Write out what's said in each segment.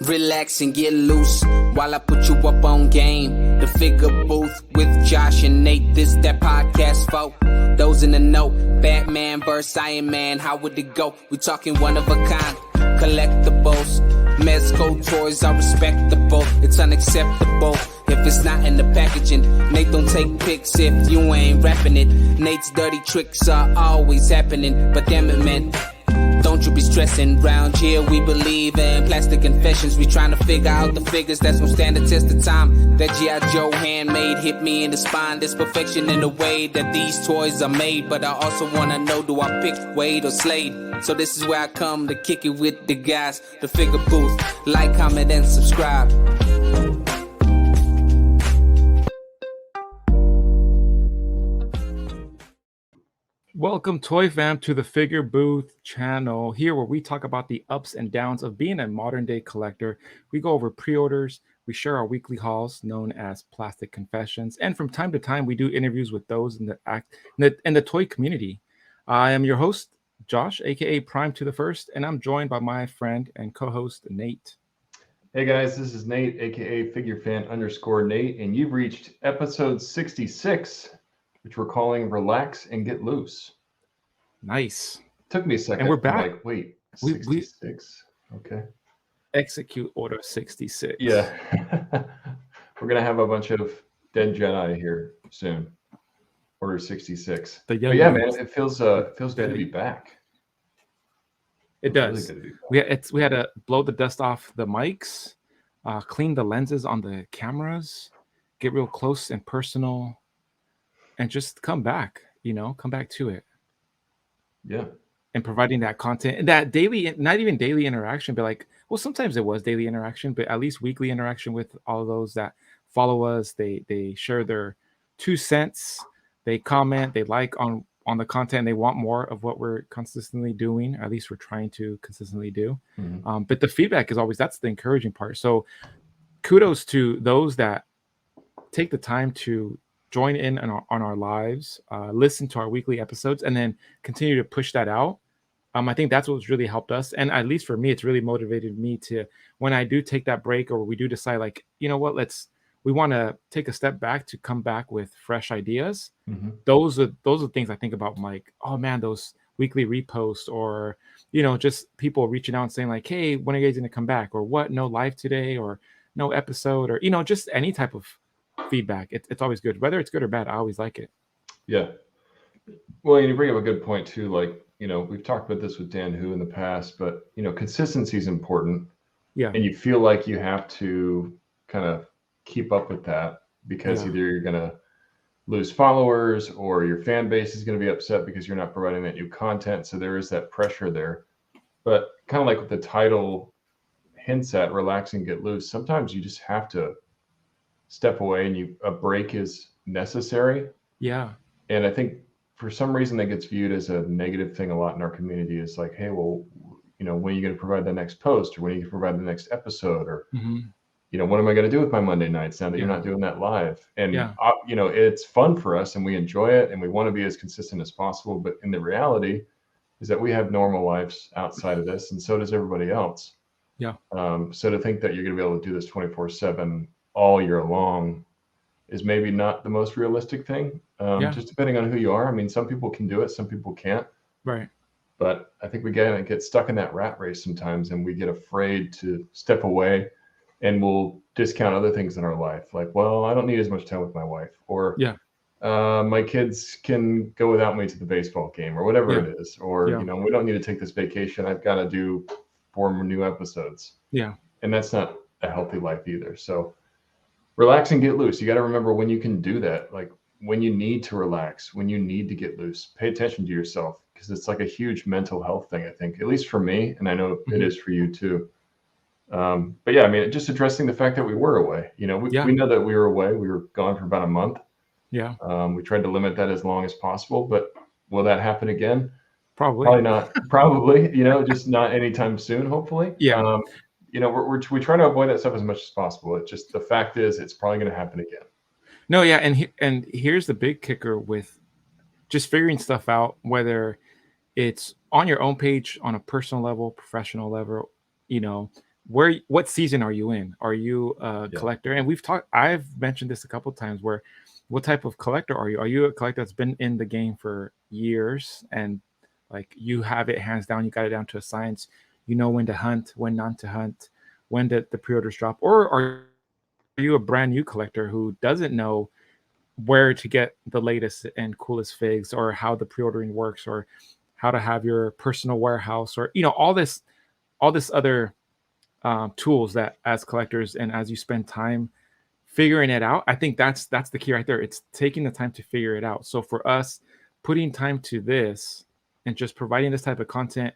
Relax and get loose while I put you up on game. The Figure Booth with Josh and Nate. This that podcast folk. Those in the know. Batman vs Iron Man. How would it go? We talking one of a kind. Collectibles. Mezco toys are respectable. It's unacceptable if it's not in the packaging. Nate don't take pics if you ain't rapping it. Nate's dirty tricks are always happening. But damn it, man, don't you be stressing. Round here we believe in plastic confessions. We trying to figure out the figures that's gonna stand the test of time. That G.I. Joe handmade hit me in the spine. There's perfection in the way that these toys are made. But I also wanna know, do I pick Wade or Slade? So this is where I come to kick it with the guys. The Figure Booth. Like, comment, and subscribe. Welcome, Toy Fam, to the Figure Booth channel, here where we talk about the ups and downs of being a modern-day collector. We go over pre-orders, we share our weekly hauls known as Plastic Confessions, and from time to time, we do interviews with those in the toy community. I am your host, Josh, aka Prime to the First, and I'm joined by my friend and co-host, Nate. Hey guys, this is Nate, aka FigureFan_Nate, and you've reached episode 66. Which we're calling Relax and Get Loose. Nice. Took me a second. And we're back. Like, wait, 66? Okay. Execute Order 66. Yeah. We're going to have a bunch of dead Jedi here soon. Order 66. But yeah, man, it feels good to be back. It does. Really we had to blow the dust off the mics, clean the lenses on the cameras, get real close and personal, and just come back to it. Yeah. And providing that content, that daily, not even daily interaction, but like, well, sometimes it was daily interaction, but at least weekly interaction with all of those that follow us. They share their 2 cents, they comment, they like on the content, they want more of what we're consistently doing, or at least we're trying to consistently do. Mm-hmm. But the feedback is always, that's the encouraging part. So kudos to those that take the time to join in on our lives, listen to our weekly episodes, and then continue to push that out. I think that's what's really helped us. And at least for me, it's really motivated me to, when I do take that break, or we do decide, like, you know what, we want to take a step back to come back with fresh ideas. Mm-hmm. Those are things I think about. I'm like, oh man, those weekly reposts, or, just people reaching out and saying like, hey, when are you guys going to come back? Or what? No live today, or no episode, or, just any type of feedback. It's always good, whether it's good or bad. I always like it. Yeah. Well, you bring up a good point too. Like, we've talked about this with Dan Hu in the past, but consistency is important. Yeah. And you feel like you have to kind of keep up with that, because either you're going to lose followers, or your fan base is going to be upset because you're not providing that new content. So there is that pressure there. But kind of like what the title hints at, relax and get loose, sometimes you just have to step away, and a break is necessary. Yeah. And I think for some reason that gets viewed as a negative thing a lot in our community. Is like, hey, well, when are you going to provide the next post, or when are you going to provide the next episode, or mm-hmm. What am I going to do with my Monday nights now that you're not doing that live? And it's fun for us, and we enjoy it, and we want to be as consistent as possible. But in the reality is that we have normal lives outside of this, and so does everybody else. Yeah. So to think that you're going to be able to do this 24/7 all year long is maybe not the most realistic thing. Just depending on who you are. I mean, some people can do it, some people can't. Right. But I think we get stuck in that rat race sometimes, and we get afraid to step away, and we'll discount other things in our life. Like, well, I don't need as much time with my wife, or my kids can go without me to the baseball game, or whatever it is. Or, we don't need to take this vacation. I've got to do 4 new episodes. Yeah. And that's not a healthy life either. So relax and get loose. You got to remember when you can do that, like when you need to relax, when you need to get loose. Pay attention to yourself, because it's like a huge mental health thing, I think, at least for me. And I know it is for you too. But yeah, I mean, just addressing the fact that we were away. We know that we were away. We were gone for about a month. Yeah. We tried to limit that as long as possible, but will that happen again? Probably not. Probably, just not anytime soon, hopefully. Yeah. We try to avoid that stuff as much as possible. It's just, the fact is, it's probably going to happen again. No, yeah, and here's the big kicker with just figuring stuff out, whether it's on your own page, on a personal level, professional level, what season are you in? Are you a collector? And I've mentioned this a couple of times, where what type of collector are you? Are you a collector that's been in the game for years and like you have it hands down, you got it down to a science, you know when to hunt, when not to hunt, when the pre-orders drop? Or are you a brand new collector who doesn't know where to get the latest and coolest figs, or how the pre-ordering works, or how to have your personal warehouse, or all this other tools that as collectors, and as you spend time figuring it out? I think that's the key right there. It's taking the time to figure it out. So for us, putting time to this and just providing this type of content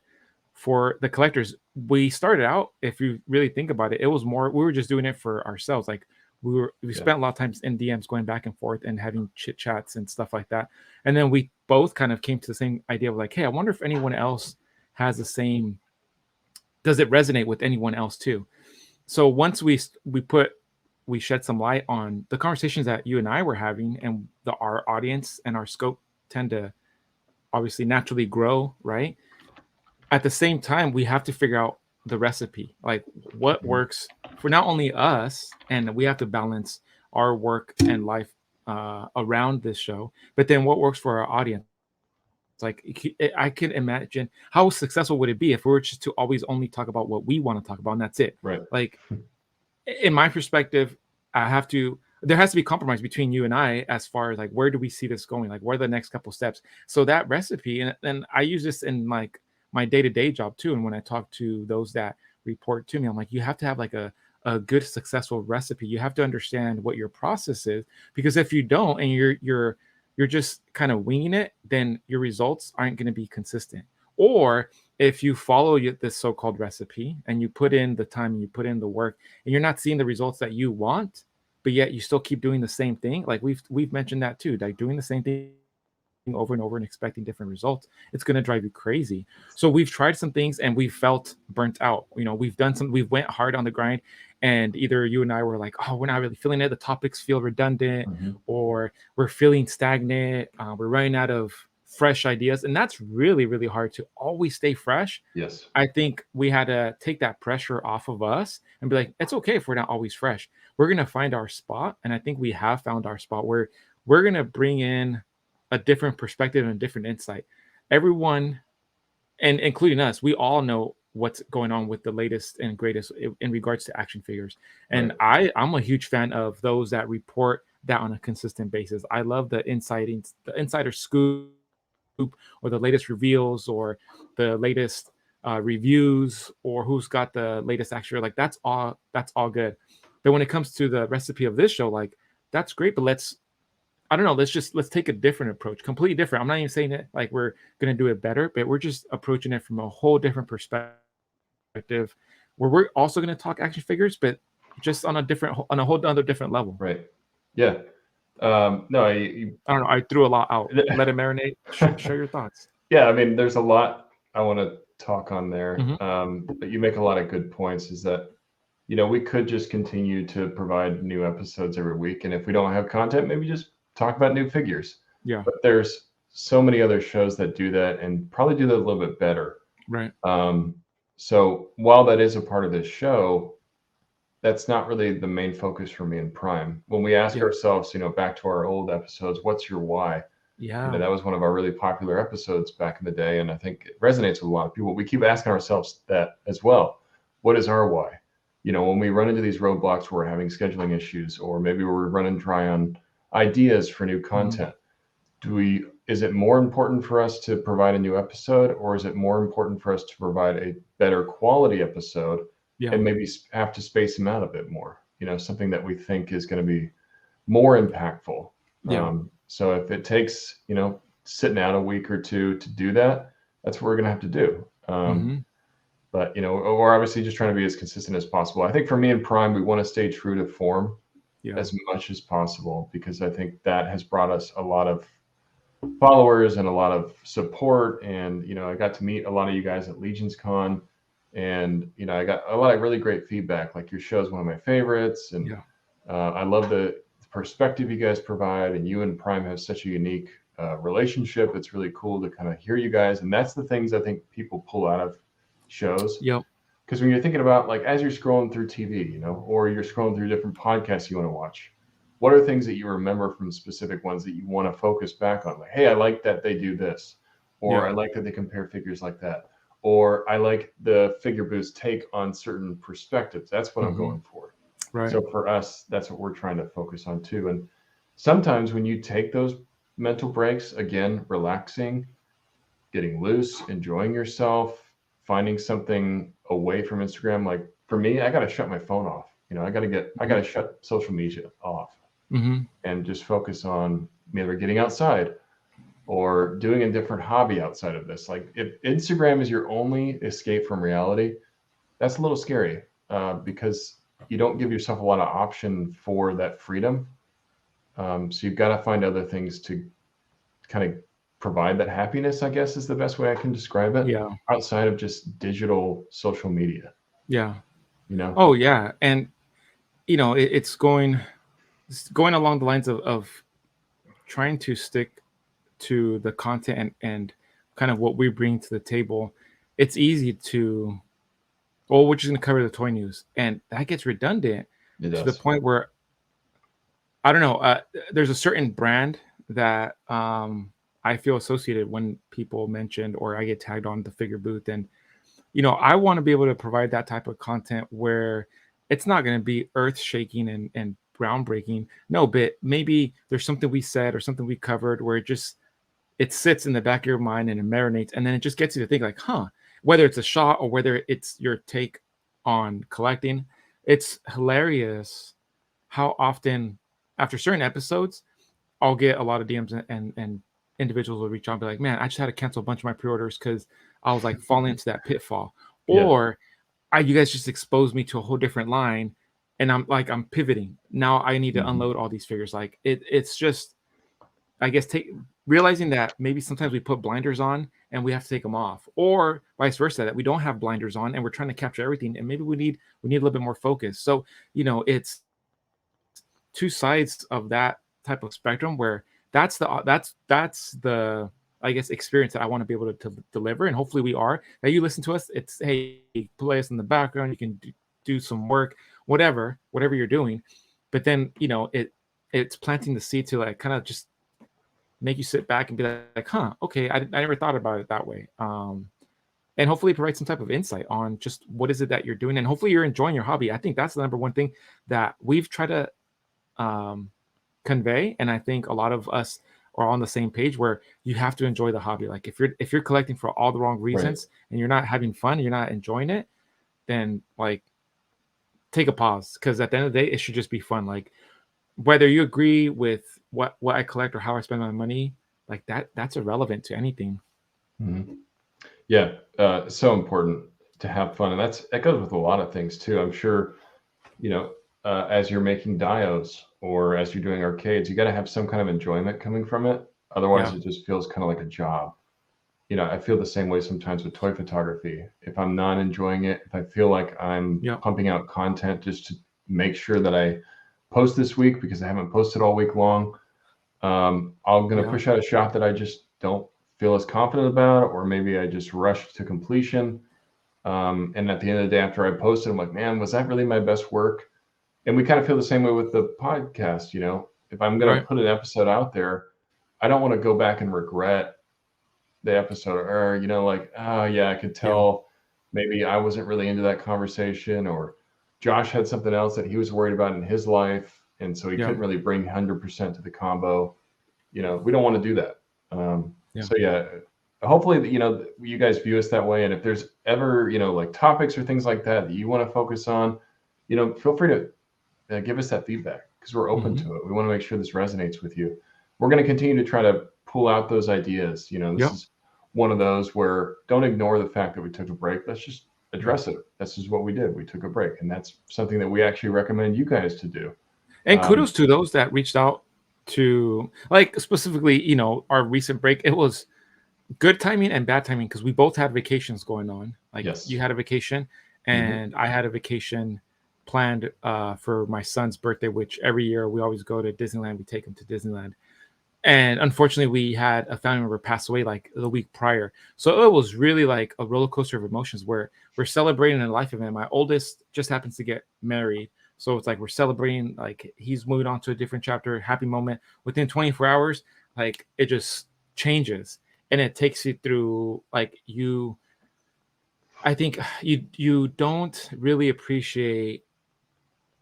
for the collectors, we started out, if you really think about it, it was more, we were just doing it for ourselves. Like we spent a lot of times in DMs going back and forth and having chit chats and stuff like that. And then we both kind of came to the same idea of like, hey, I wonder if anyone else has the same, does it resonate with anyone else too? So once we shed some light on the conversations that you and I were having, and our audience and our scope tend to obviously naturally grow, right? At the same time, we have to figure out the recipe, like what works for not only us, and we have to balance our work and life around this show, but then what works for our audience. Like I can imagine how successful would it be if we were just to always only talk about what we want to talk about, and that's it. Right. Like in my perspective, there has to be compromise between you and I as far as like, where do we see this going? Like, what are the next couple steps? So that recipe, and I use this in like my day-to-day job too. And when I talk to those that report to me, I'm like, you have to have like a good, successful recipe. You have to understand what your process is, because if you don't, and you're just kind of winging it, then your results aren't going to be consistent. Or if you follow this so-called recipe and you put in the time and you put in the work and you're not seeing the results that you want, but yet you still keep doing the same thing, like we've mentioned that too, like doing the same thing over and over and expecting different results, it's going to drive you crazy. So we've tried some things and we felt burnt out. We've went hard on the grind, and either you and I were like, oh, we're not really feeling it, the topics feel redundant, or we're feeling stagnant, we're running out of fresh ideas. And that's really, really hard to always stay fresh. Yes. I think we had to take that pressure off of us and be like, it's okay if we're not always fresh. We're going to find our spot. And I think we have found our spot where we're going to bring in a different perspective and a different insight. Everyone, and including us, we all know what's going on with the latest and greatest in regards to action figures. And right. I'm a huge fan of those that report that on a consistent basis. I love the insider scoop, or the latest reveals, or the latest reviews, or who's got the latest action figure. Like that's all good. But when it comes to the recipe of this show, like that's great, but let's take a different approach, completely different. I'm not even saying that like we're going to do it better, but we're just approaching it from a whole different perspective, where we're also going to talk action figures, but just on a whole other different level. Right. Yeah. No, I don't know. I threw a lot out. Let it marinate. Share your thoughts. Yeah. I mean, there's a lot I want to talk on there. But you make a lot of good points, is that, we could just continue to provide new episodes every week. And if we don't have content, maybe just talk about new figures. Yeah. But there's so many other shows that do that and probably do that a little bit better. Right. So while that is a part of this show, that's not really the main focus for me in Prime. When we ask ourselves, back to our old episodes, what's your why? Yeah. That was one of our really popular episodes back in the day. And I think it resonates with a lot of people. We keep asking ourselves that as well. What is our why? When we run into these roadblocks where we're having scheduling issues, or maybe we're running dry on ideas for new content, is it more important for us to provide a new episode, or is it more important for us to provide a better quality episode and maybe have to space them out a bit more, something that we think is going to be more impactful? So if it takes, sitting out a week or two to do that, that's what we're going to have to do. But, we're obviously just trying to be as consistent as possible. I think for me in Prime, we want to stay true to form as much as possible, because I think that has brought us a lot of followers and a lot of support. And, I got to meet a lot of you guys at Legions Con, and, I got a lot of really great feedback. Like, your show is one of my favorites. And I love the perspective you guys provide, and you and Prime have such a unique relationship. It's really cool to kind of hear you guys. And that's the things I think people pull out of shows. Because when you're thinking about, like, as you're scrolling through TV, or you're scrolling through different podcasts you want to watch, what are things that you remember from specific ones that you want to focus back on? Like, hey, I like that they do this, or I like that they compare figures like that, or I like the Figure Booth's take on certain perspectives. That's what I'm going for. Right. So for us, that's what we're trying to focus on too. And sometimes when you take those mental breaks, again, relaxing, getting loose, enjoying yourself, finding something away from Instagram. Like for me, I got to shut my phone off. I got to shut social media off and just focus on either getting outside or doing a different hobby outside of this. Like if Instagram is your only escape from reality, that's a little scary because you don't give yourself a lot of option for that freedom. So you've got to find other things to kind of provide that happiness, I guess is the best way I can describe it. Yeah. Outside of just digital social media. Yeah. Oh yeah. And it's going along the lines of trying to stick to the content and kind of what we bring to the table. It's easy to, we're just going to cover the toy news, and that gets redundant to the point where I don't know. There's a certain brand that I feel associated when people mentioned or I get tagged on the Figure Booth, and I want to be able to provide that type of content where it's not going to be earth shaking and groundbreaking. No, but maybe there's something we said or something we covered where it sits in the back of your mind and it marinates, and then it just gets you to think like, whether it's a shot or whether it's your take on collecting. It's hilarious how often after certain episodes I'll get a lot of DMs and individuals will reach out and be like, man, I just had to cancel a bunch of my pre-orders because I was like falling into that pitfall. Or you guys just exposed me to a whole different line and I'm pivoting. Now I need to unload all these figures. Like it's just, I guess, realizing that maybe sometimes we put blinders on and we have to take them off, or vice versa, that we don't have blinders on and we're trying to capture everything. And maybe we need a little bit more focus. So, it's two sides of that type of spectrum where that's the I guess experience that I want to be able to deliver, and hopefully we are. That you listen to us, it's hey, play us in the background, you can do some work, whatever you're doing, but then it's planting the seed to like kind of just make you sit back and be like, okay, I never thought about it that way, and hopefully provide some type of insight on just what is it that you're doing, and hopefully you're enjoying your hobby. I think that's the number one thing that we've tried to convey, and I think a lot of us are on the same page where you have to enjoy the hobby. Like if you're collecting for all the wrong reasons and you're not having fun, you're not enjoying it, then like take a pause, because at the end of the day it should just be fun. Like whether you agree with what I collect or how I spend my money, like that's irrelevant to anything. Yeah, so important to have fun, and that goes with a lot of things too. I'm sure as you're making dios or as you're doing arcades, you got to have some kind of enjoyment coming from it. Otherwise, it just feels kind of like a job. I feel the same way sometimes with toy photography. If I'm not enjoying it, if I feel like I'm pumping out content just to make sure that I post this week because I haven't posted all week long, I'm going to push out a shot that I just don't feel as confident about, or maybe I just rush to completion. And at the end of the day, after I posted, I'm like, man, was that really my best work? And we kind of feel the same way with the podcast. If I'm going to put an episode out there, I don't want to go back and regret the episode, or like, oh yeah, I could tell maybe I wasn't really into that conversation, or Josh had something else that he was worried about in his life, and so he couldn't really bring 100% to the combo. We don't want to do that. So yeah, hopefully you guys view us that way, and if there's ever like topics or things like that you want to focus on, feel free to give us that feedback, because we're open to it. We want to make sure this resonates with you. We're going to continue to try to pull out those ideas. This is one of those where don't ignore the fact that we took a break. Let's just address it. This is what we did. We took a break, and that's something that we actually recommend you guys to do. And kudos to those that reached out to, like, specifically, our recent break. It was good timing and bad timing, because we both had vacations going on. Like you had a vacation and I had a vacation planned for my son's birthday, which every year we always go to Disneyland. We take him to Disneyland. And unfortunately, we had a family member pass away like the week prior. So it was really like a roller coaster of emotions where we're celebrating a life event. My oldest just happens to get married. So it's like we're celebrating, like he's moving on to a different chapter, happy moment. Within 24 hours, like it just changes. And it takes you through like I think you don't really appreciate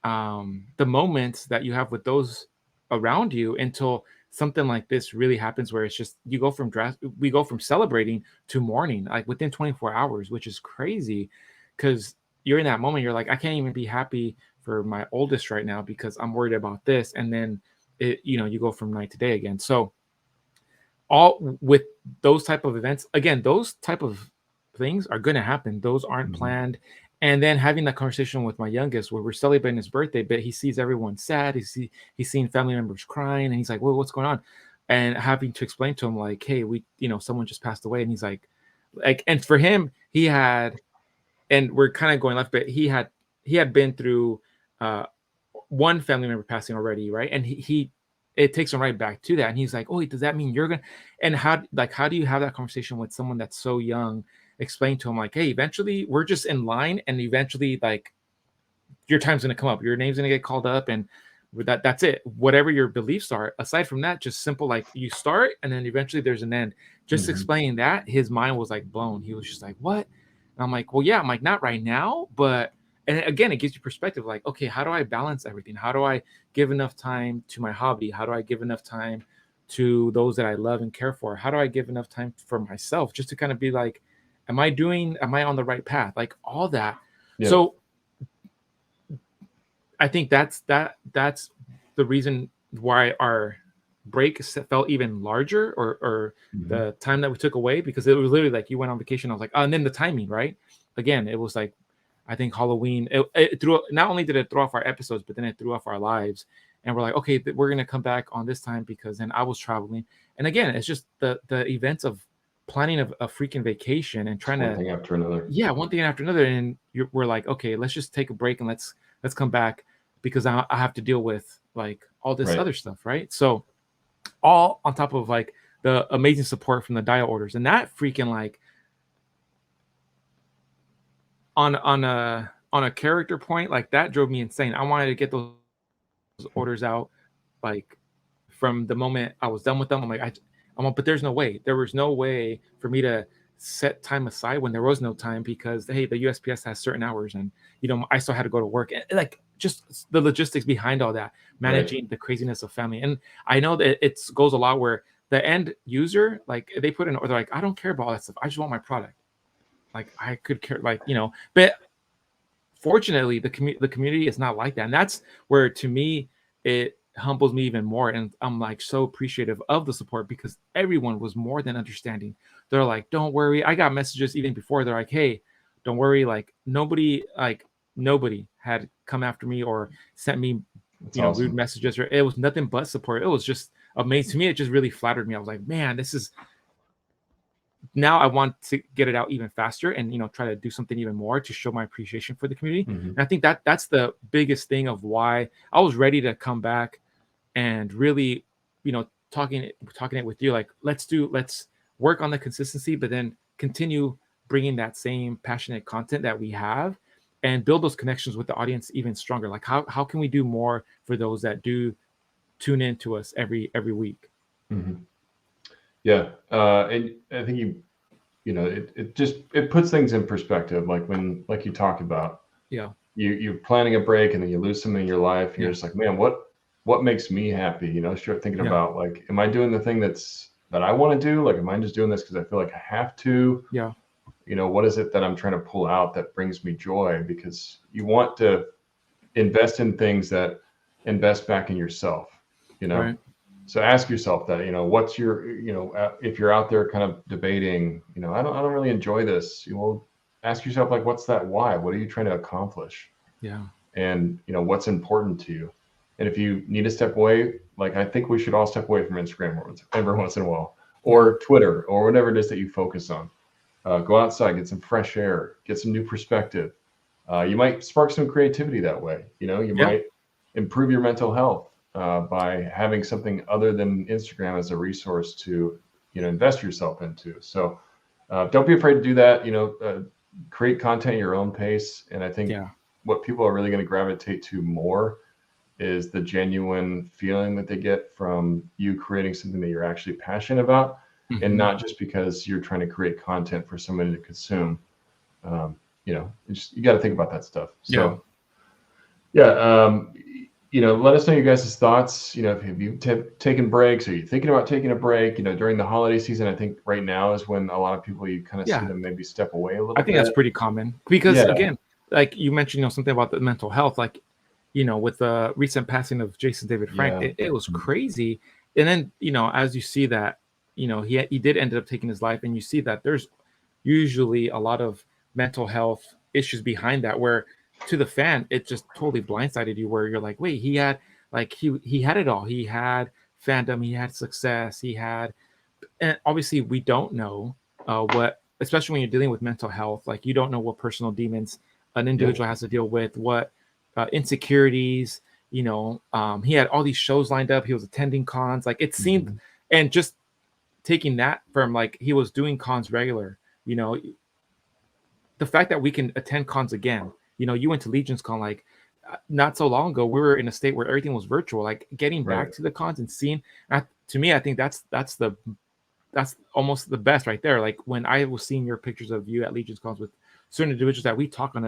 the moments that you have with those around you until something like this really happens, where it's just we go from celebrating to mourning like within 24 hours, which is crazy because you're in that moment, you're like, I can't even be happy for my oldest right now because I'm worried about this. And then you go from night to day again. So all with those type of events, again, those type of things are going to happen. Those aren't planned. And then having that conversation with my youngest where we're celebrating his birthday, but he sees everyone sad. He's seeing family members crying, and he's like, well, what's going on? And having to explain to him like, hey, someone just passed away. And he's like, and for him, he had, and we're kind of going left, but he had been through one family member passing already, right? And it takes him right back to that. And he's like, oh, does that mean you're gonna, and how do you have that conversation with someone that's so young? Explain to him like, hey, eventually we're just in line, and eventually like your time's gonna come up, your name's gonna get called up, and that's it. Whatever your beliefs are, aside from that, just simple, like you start and then eventually there's an end. Just explaining that, his mind was like blown. He was just like, what? And I'm like, well, yeah. I'm like, not right now, but, and again, it gives you perspective. Like, okay, how do I balance everything? How do I give enough time to my hobby? How do I give enough time to those that I love and care for? How do I give enough time for myself, just to kind of be like, am I on the right path? Like all that. Yeah. So I think that's the reason why our break felt even larger, or the time that we took away, because it was literally like you went on vacation. I was like, oh, and then the timing, right? Again, it was like, I think Halloween, it threw, not only did it throw off our episodes, but then it threw off our lives. And we're like, okay, we're going to come back on this time because then I was traveling. And again, it's just the events of planning a freaking vacation and trying one thing after another. Yeah, one thing after another. And we're like, okay, let's just take a break and let's come back because I have to deal with like all this other stuff, right? So all on top of like the amazing support from the dial orders, and that freaking like on a character point, like that drove me insane. I wanted to get those orders out like from the moment I was done with them. I'm like, but there's no way. There was no way for me to set time aside when there was no time, because hey, the USPS has certain hours, and I still had to go to work, and like just the logistics behind all that, managing the craziness of family. And I know that it goes a lot where the end user, like they put in order, like, I don't care about all that stuff. I just want my product. Like I could care, like, but fortunately the community is not like that. And that's where, to me, it humbles me even more. And I'm like so appreciative of the support, because everyone was more than understanding. They're like, don't worry. I got messages even before. They're like, hey, don't worry. Like nobody had come after me or sent me, awesome, rude messages, or it was nothing but support. It was just amazing to me. It just really flattered me. I was like, man, this is, now I want to get it out even faster and, try to do something even more to show my appreciation for the community. And I think that's the biggest thing of why I was ready to come back and really, talking it with you, like, let's work on the consistency, but then continue bringing that same passionate content that we have and build those connections with the audience even stronger. Like how can we do more for those that do tune in to us every week? Yeah. And I think it puts things in perspective. Like like you talked about, you're planning a break and then you lose something in your life. And you're just like, man, what makes me happy? Start thinking about, like, am I doing the thing that I want to do? Like, am I just doing this because I feel like I have to? Yeah. What is it that I'm trying to pull out that brings me joy? Because you want to invest in things that invest back in yourself, Right. So ask yourself that, what's your, if you're out there kind of debating, I don't really enjoy this. Ask yourself, like, what's that why? What are you trying to accomplish? Yeah. And, what's important to you? And if you need to step away, like, I think we should all step away from Instagram every once in a while, or Twitter, or whatever it is that you focus on. Go outside, get some fresh air, get some new perspective. You might spark some creativity that way. You might improve your mental health. by having something other than Instagram as a resource to, invest yourself into. So don't be afraid to do that. Create content at your own pace. And I think what people are really going to gravitate to more is the genuine feeling that they get from you creating something that you're actually passionate about, and not just because you're trying to create content for somebody to consume. You got to think about that stuff. So let us know you guys' thoughts. Have you taken breaks? Are you thinking about taking a break? During the holiday season, I think right now is when a lot of people, you kind of see them maybe step away a little bit. I think that's pretty common because again, like you mentioned, something about the mental health, like, with the recent passing of Jason David Frank, it was crazy. And then, as you see that, he did end up taking his life, and you see that there's usually a lot of mental health issues behind that, where to the fan, it just totally blindsided you, where you're like, wait, he had he had it all. He had fandom, he had success, and obviously we don't know what, especially when you're dealing with mental health, like you don't know what personal demons an individual has to deal with, what insecurities, he had all these shows lined up. He was attending cons, like it seemed, and just taking that from like, he was doing cons regular, the fact that we can attend cons again, you went to Legion's Con, like not so long ago, we were in a state where everything was virtual, like getting back to the cons and seeing, to me, I think that's almost the best right there. Like when I was seeing your pictures of you at Legion's Cons with certain individuals that we talk on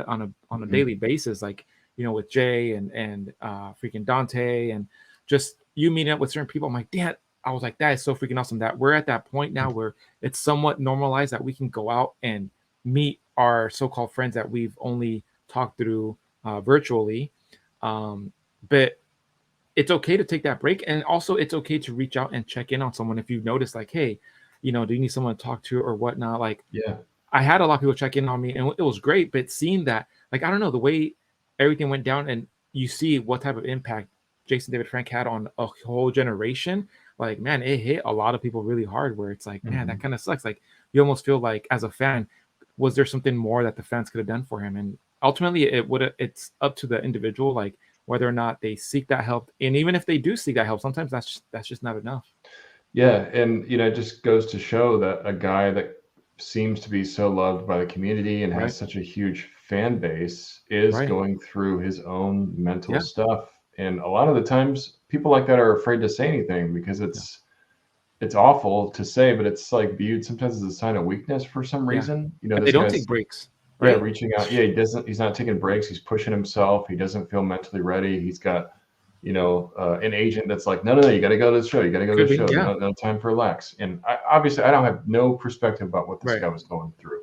a daily basis, like, with Jay and freaking Dante, and just you meeting up with certain people. I'm like, Dad, I was like, that is so freaking awesome that we're at that point now where it's somewhat normalized that we can go out and meet our so-called friends that we've only talked through virtually. But it's okay to take that break. And also it's okay to reach out and check in on someone if you notice, like, hey, do you need someone to talk to or whatnot? Like, I had a lot of people check in on me, and it was great. But seeing that, like, I don't know, the way everything went down, and you see what type of impact Jason David Frank had on a whole generation, like, man, it hit a lot of people really hard, where it's like, man, that kind of sucks. Like, you almost feel like, as a fan, was there something more that the fans could have done for him? And ultimately it's up to the individual, like whether or not they seek that help. And even if they do seek that help, sometimes that's just not enough. Yeah. And, it just goes to show that a guy that seems to be so loved by the community and has such a huge fan base is going through his own mental stuff. And a lot of the times people like that are afraid to say anything because it's awful to say, but it's like viewed sometimes as a sign of weakness for some reason. They don't take breaks. Reaching out. He's not taking breaks. He's pushing himself. He doesn't feel mentally ready. He's got, an agent that's like, no, you got to go to the show. You got to go to the show. No time for relax. And obviously I don't have no perspective about what this guy was going through,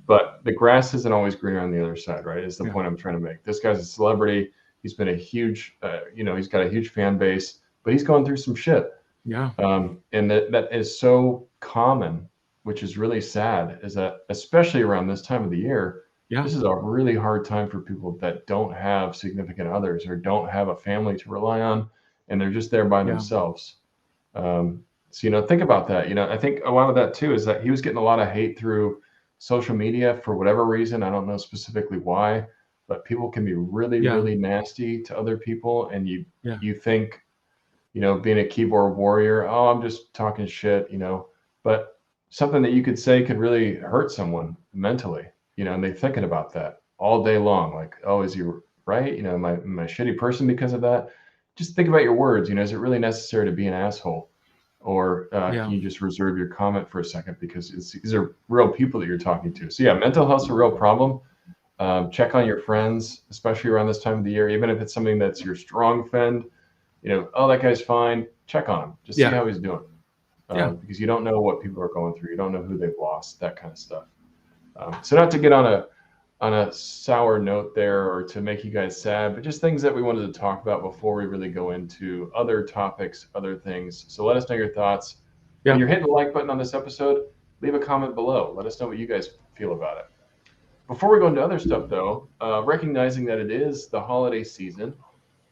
but the grass isn't always greener on the other side, right? Is the point I'm trying to make. This guy's a celebrity. He's been a huge, he's got a huge fan base, but he's going through some shit. Yeah. And that is so common, which is really sad, is that especially around this time of the year, this is a really hard time for people that don't have significant others or don't have a family to rely on, and they're just there by themselves. So, think about that. I think a lot of that too is that he was getting a lot of hate through social media for whatever reason. I don't know specifically why, but people can be really, really nasty to other people. And you think, being a keyboard warrior, oh, I'm just talking shit, but something that you could say could really hurt someone mentally, and they're thinking about that all day long. Like, oh, is he right? Am I a shitty person because of that? Just think about your words. Is it really necessary to be an asshole? Or can you just reserve your comment for a second, because these are real people that you're talking to. So mental health's a real problem. Check on your friends, especially around this time of the year, even if it's something that's your strong friend. Oh, that guy's fine. Check on him. Just see how he's doing. Because you don't know what people are going through. You don't know who they've lost, that kind of stuff. So not to get on a sour note there or to make you guys sad, but just things that we wanted to talk about before we really go into other topics, other things. So let us know your thoughts. When you're hitting the like button on this episode, leave a comment below. Let us know what you guys feel about it. Before we go into other stuff, though, recognizing that it is the holiday season,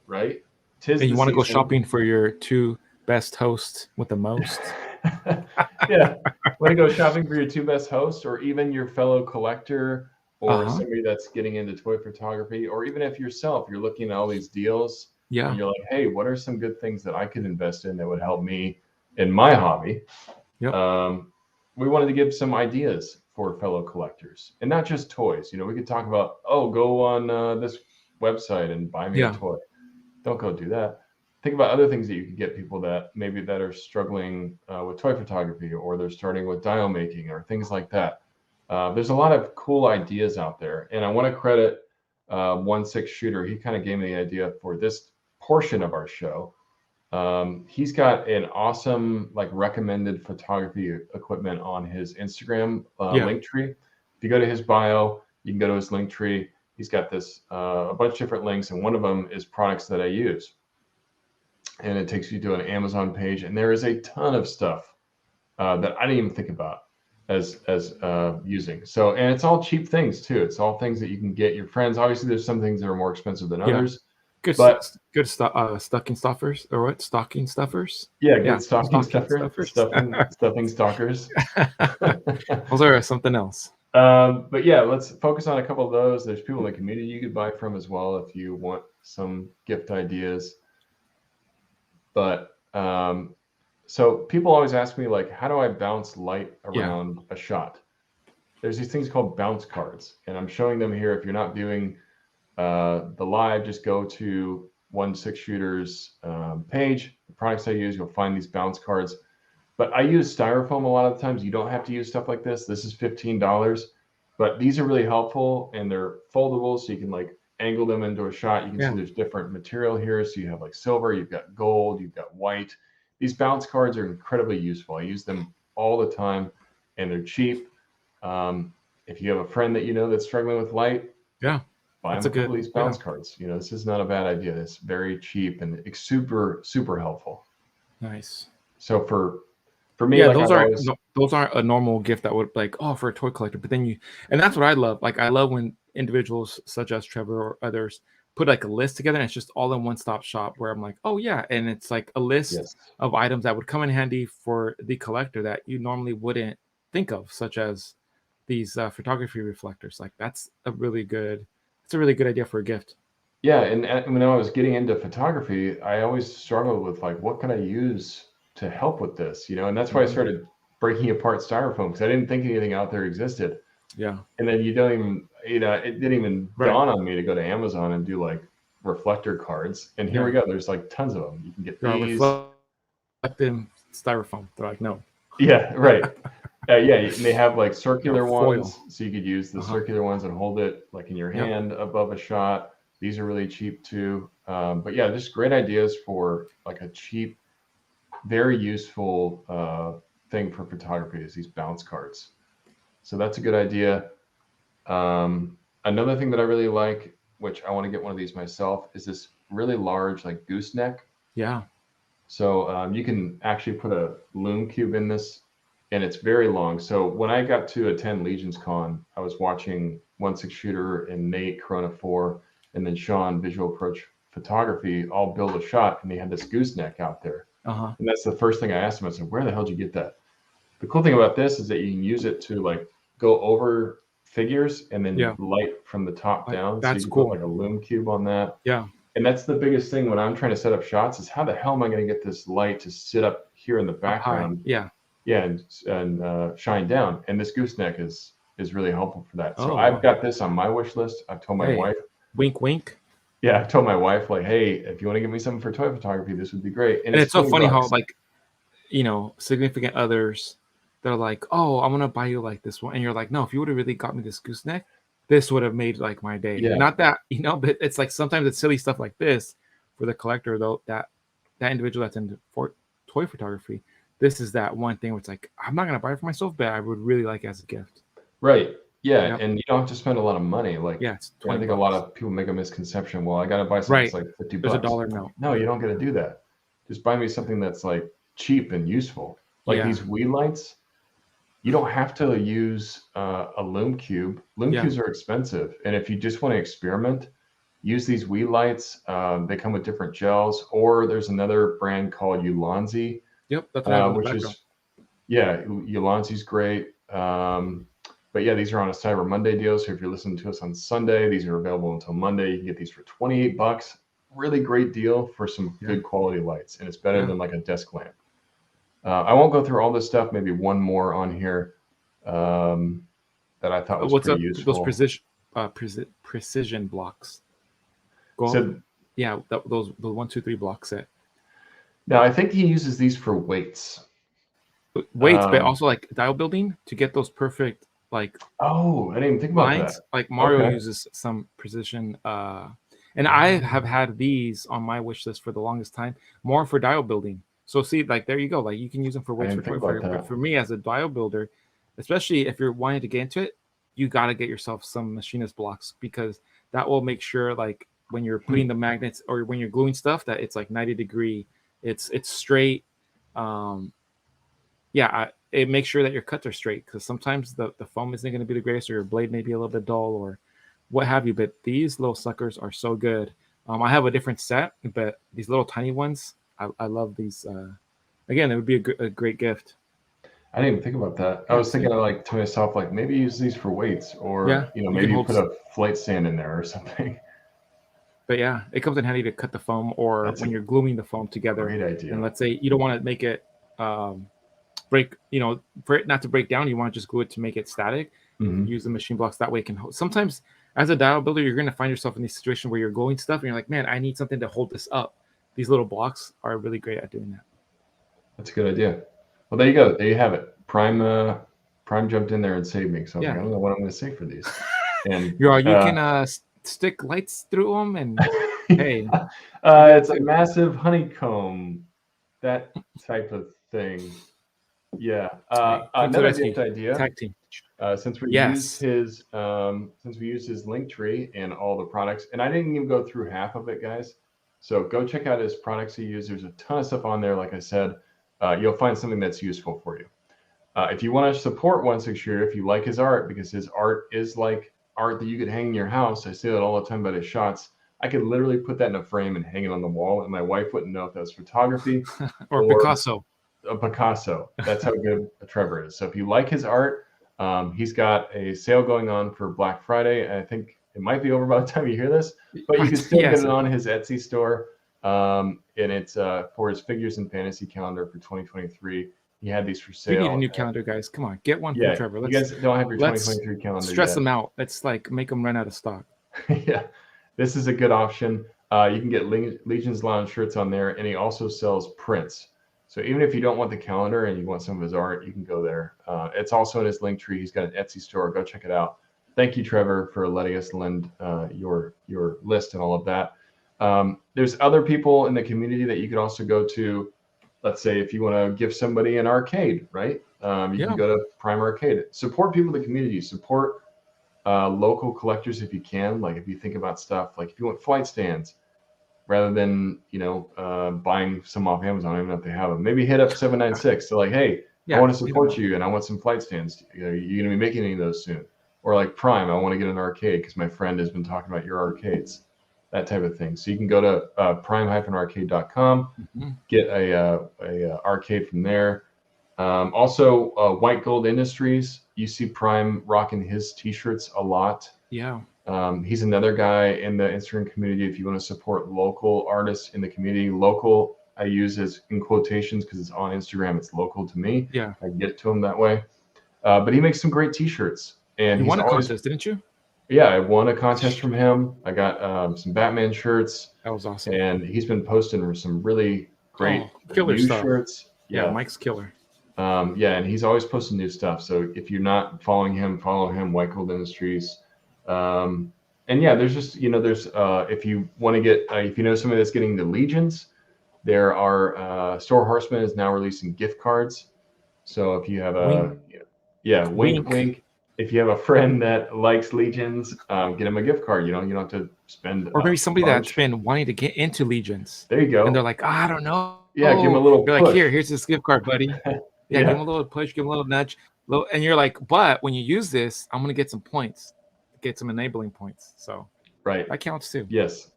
right? And you want to go shopping for your two best hosts with the most. Want to go shopping for your two best hosts, or even your fellow collector, or somebody that's getting into toy photography, or even if yourself, you're looking at all these deals Yeah. And you're like, hey, what are some good things that I could invest in that would help me in my hobby? Yep. We wanted to give some ideas for fellow collectors, and not just toys. We could talk about, go on this website and buy me a toy. Don't go do that. Think about other things that you could get people that are struggling with toy photography, or they're starting with dial making or things like that. There's a lot of cool ideas out there, and I want to credit OneSixShooter. He kind of gave me the idea for this portion of our show. He's got an awesome recommended photography equipment on his Instagram LinkTree. If you go to his bio, you can go to his LinkTree. He's got this a bunch of different links, and one of them is products that I use. And it takes you to an Amazon page, and there is a ton of stuff that I didn't even think about as using. So, and it's all cheap things too. It's all things that you can get your friends. Obviously, there's some things that are more expensive than others. Good stocking stuffers, or what? Stocking stuffers? Yeah, good stocking stuffers. Stuffing stalkers. Those are something else. But yeah, let's focus on a couple of those. There's people in the community you could buy from as well if you want some gift ideas. But so people always ask me, how do I bounce light around a shot? There's these things called bounce cards, and I'm showing them here. If you're not viewing the live, just go to OneSixShooter's page. The products I use, you'll find these bounce cards. But I use styrofoam a lot of the times. You don't have to use stuff like this. This is $15, but these are really helpful, and they're foldable, so you can angle them into a shot. You can see there's different material here. So you have silver, you've got gold, you've got white. These bounce cards are incredibly useful. I use them all the time, and they're cheap. If you have a friend that that's struggling with light, buy them a couple of these bounce cards. This is not a bad idea. It's very cheap and it's super, super helpful. Nice. So for me, those aren't a normal gift that would for a toy collector. But then and that's what I love. I love when individuals such as Trevor or others put a list together, and it's just all in one-stop shop where I'm like, oh yeah, and it's a list of items that would come in handy for the collector that you normally wouldn't think of, such as these photography reflectors. That's a really good idea for a gift. Yeah, and when I was getting into photography, I always struggled with what can I use to help with this, and that's why I started breaking apart styrofoam, because I didn't think anything out there existed. Yeah. And then you don't even, it didn't even dawn on me to go to Amazon and do reflector cards. And here we go. There's tons of them. You can get these. Reflective styrofoam. They're no. Yeah, right. And they have circular ones, so you could use the circular ones and hold it in your hand above a shot. These are really cheap too. But yeah, just great ideas for a cheap, very useful thing for photography is these bounce cards. So that's a good idea. Another thing that I really like, which I want to get one of these myself, is this really large gooseneck. Yeah. So you can actually put a loom cube in this, and it's very long. So when I got to attend Legion's Con, I was watching OneSixShooter and Nate, Corona 4, and then Sean, Visual Approach Photography, all build a shot, and they had this gooseneck out there. And that's the first thing I asked him. I said, where the hell did you get that? The cool thing about this is that you can use it to go over figures and then light from the top down. That's so you cool. Put a loom cube on that. Yeah. And that's the biggest thing when I'm trying to set up shots is how the hell am I going to get this light to sit up here in the background? And shine down. And this gooseneck is really helpful for that. So I've got this on my wish list. I've told my wife. Wink, wink. Yeah, I told my wife hey, if you want to give me something for toy photography, this would be great. And it's so funny how significant others, they're like, oh, I'm gonna buy you this one, and you're like, no, if you would have really got me this gooseneck, this would have made my day. Not that but it's sometimes it's silly stuff like this for the collector though, that individual that's into toy photography. This is that one thing where it's I'm not gonna buy it for myself, but I would really like it as a gift. Right. Yeah, and you don't have to spend a lot of money. It's I think a lot of people make a misconception. Well, I got to buy something that's $50. There's $1 now. No, you don't get to do that. Just buy me something that's cheap and useful. These Wii lights, you don't have to use a loom cube. Loom cubes are expensive, and if you just want to experiment, use these Wii lights. They come with different gels, or there's another brand called Ulanzi. Yep, that's what which is Ulanzi's great. But yeah, these are on a Cyber Monday deal. So if you're listening to us on Sunday, these are available until Monday. You can get these for $28. really great deal for some good quality lights, and it's better than like a desk lamp. I won't go through all this stuff. Maybe one more on here that I thought was pretty useful. Those precision blocks. Those 1, 2, 3 block set. Now I think he uses these for weights. But also like dial building to get those perfect like. Oh, I didn't even think about that. Like Mario uses some precision. And I have had these on my wish list for the longest time, more for dial building. So see, like there you go. Like you can use them for weights but for me as a dial builder, especially if you're wanting to get into it, you got to get yourself some machinist blocks, because that will make sure like when you're putting the magnets or when you're gluing stuff that it's like 90 degree, it's straight. It makes sure that your cuts are straight, because sometimes the foam isn't going to be the greatest, or your blade may be a little bit dull or what have you. But these little suckers are so good. I have a different set, but these little tiny ones, I love these. Again, it would be a great gift. I didn't even think about that. I was thinking of like to myself, like maybe use these for weights, or maybe you put a flight stand in there or something. But yeah, it comes in handy to cut the foam, or when you're gluing the foam together. Great idea. And let's say you don't want to make it break, for it not to break down, you want to just glue it to make it static. Use the machine blocks, that way it can hold. Sometimes as a dial builder, you're going to find yourself in these situations where you're gluing stuff and you're like, man, I need something to hold this up. These little blocks are really great at doing that. That's a good idea. Well, there you go. There you have it. Prime jumped in there and saved me. So I don't know what I'm going to say for these. And you can stick lights through them, and hey, it's a massive honeycomb, that type of thing. Yeah. Another idea. Tag team. Since we use his LinkTree and all the products, and I didn't even go through half of it, guys. So go check out his products he uses. There's a ton of stuff on there. Like I said, you'll find something that's useful for you. If you want to support OneSixShooter, if you like his art, because his art is like art that you could hang in your house. I say that all the time about his shots. I could literally put that in a frame and hang it on the wall, and my wife wouldn't know if that was photography or Picasso. A Picasso. That's how good Trevor is. So if you like his art, he's got a sale going on for Black Friday. I think it might be over by the time you hear this, but you can still get it on his Etsy store. And it's for his Figures and Fantasy calendar for 2023. He had these for sale. We need a new calendar, guys. Come on, get one for Trevor. You guys don't have your 2023 calendar stress yet. them out. Let's like make them run out of stock. Yeah, this is a good option. You can get Legion's Lounge shirts on there, and he also sells prints. So even if you don't want the calendar and you want some of his art, you can go there. It's also in his LinkTree. He's got an Etsy store. Go check it out. Thank you, Trevor, for letting us lend your list and all of that. There's other people in the community that you could also go to. Let's say if you want to give somebody an arcade, right? You can go to Prime Arcade. Support people in the community. Support local collectors if you can. Like if you think about stuff, like if you want flight stands, rather than buying some off Amazon, I don't even know if they have them. Maybe hit up 796. So like, hey, I want to support you, and I want some flight stands. You're going to be making any of those soon. Or like Prime, I want to get an arcade because my friend has been talking about your arcades. That type of thing. So you can go to prime-arcade.com, get a arcade from there. Also, White Gold Industries. You see Prime rocking his T-shirts a lot. Yeah. He's another guy in the Instagram community. If you want to support local artists in the community, local I use as in quotations because it's on Instagram. It's local to me. Yeah. I can get to him that way. But he makes some great T-shirts. And you won a contest, didn't you? Yeah, I won a contest from him. I got some Batman shirts. That was awesome. And he's been posting some really great killer new stuff. Shirts. Yeah, Mike's killer. And he's always posting new stuff. So if you're not following him, follow him, White Gold Industries. And there's just, there's if you want to get, if you know somebody that's getting the Legions, there are Store Horseman is now releasing gift cards. So if you have wink. If you have a friend that likes Legions, get him a gift card. You don't have to spend. Or maybe somebody that's been wanting to get into Legions. There you go. And they're like, I don't know. Yeah, give him a little push. You're like, here's this gift card, buddy. Give him a little push, give him a little nudge. And you're like, but when you use this, I'm going to get some points, get some enabling points. So that counts too. Yes.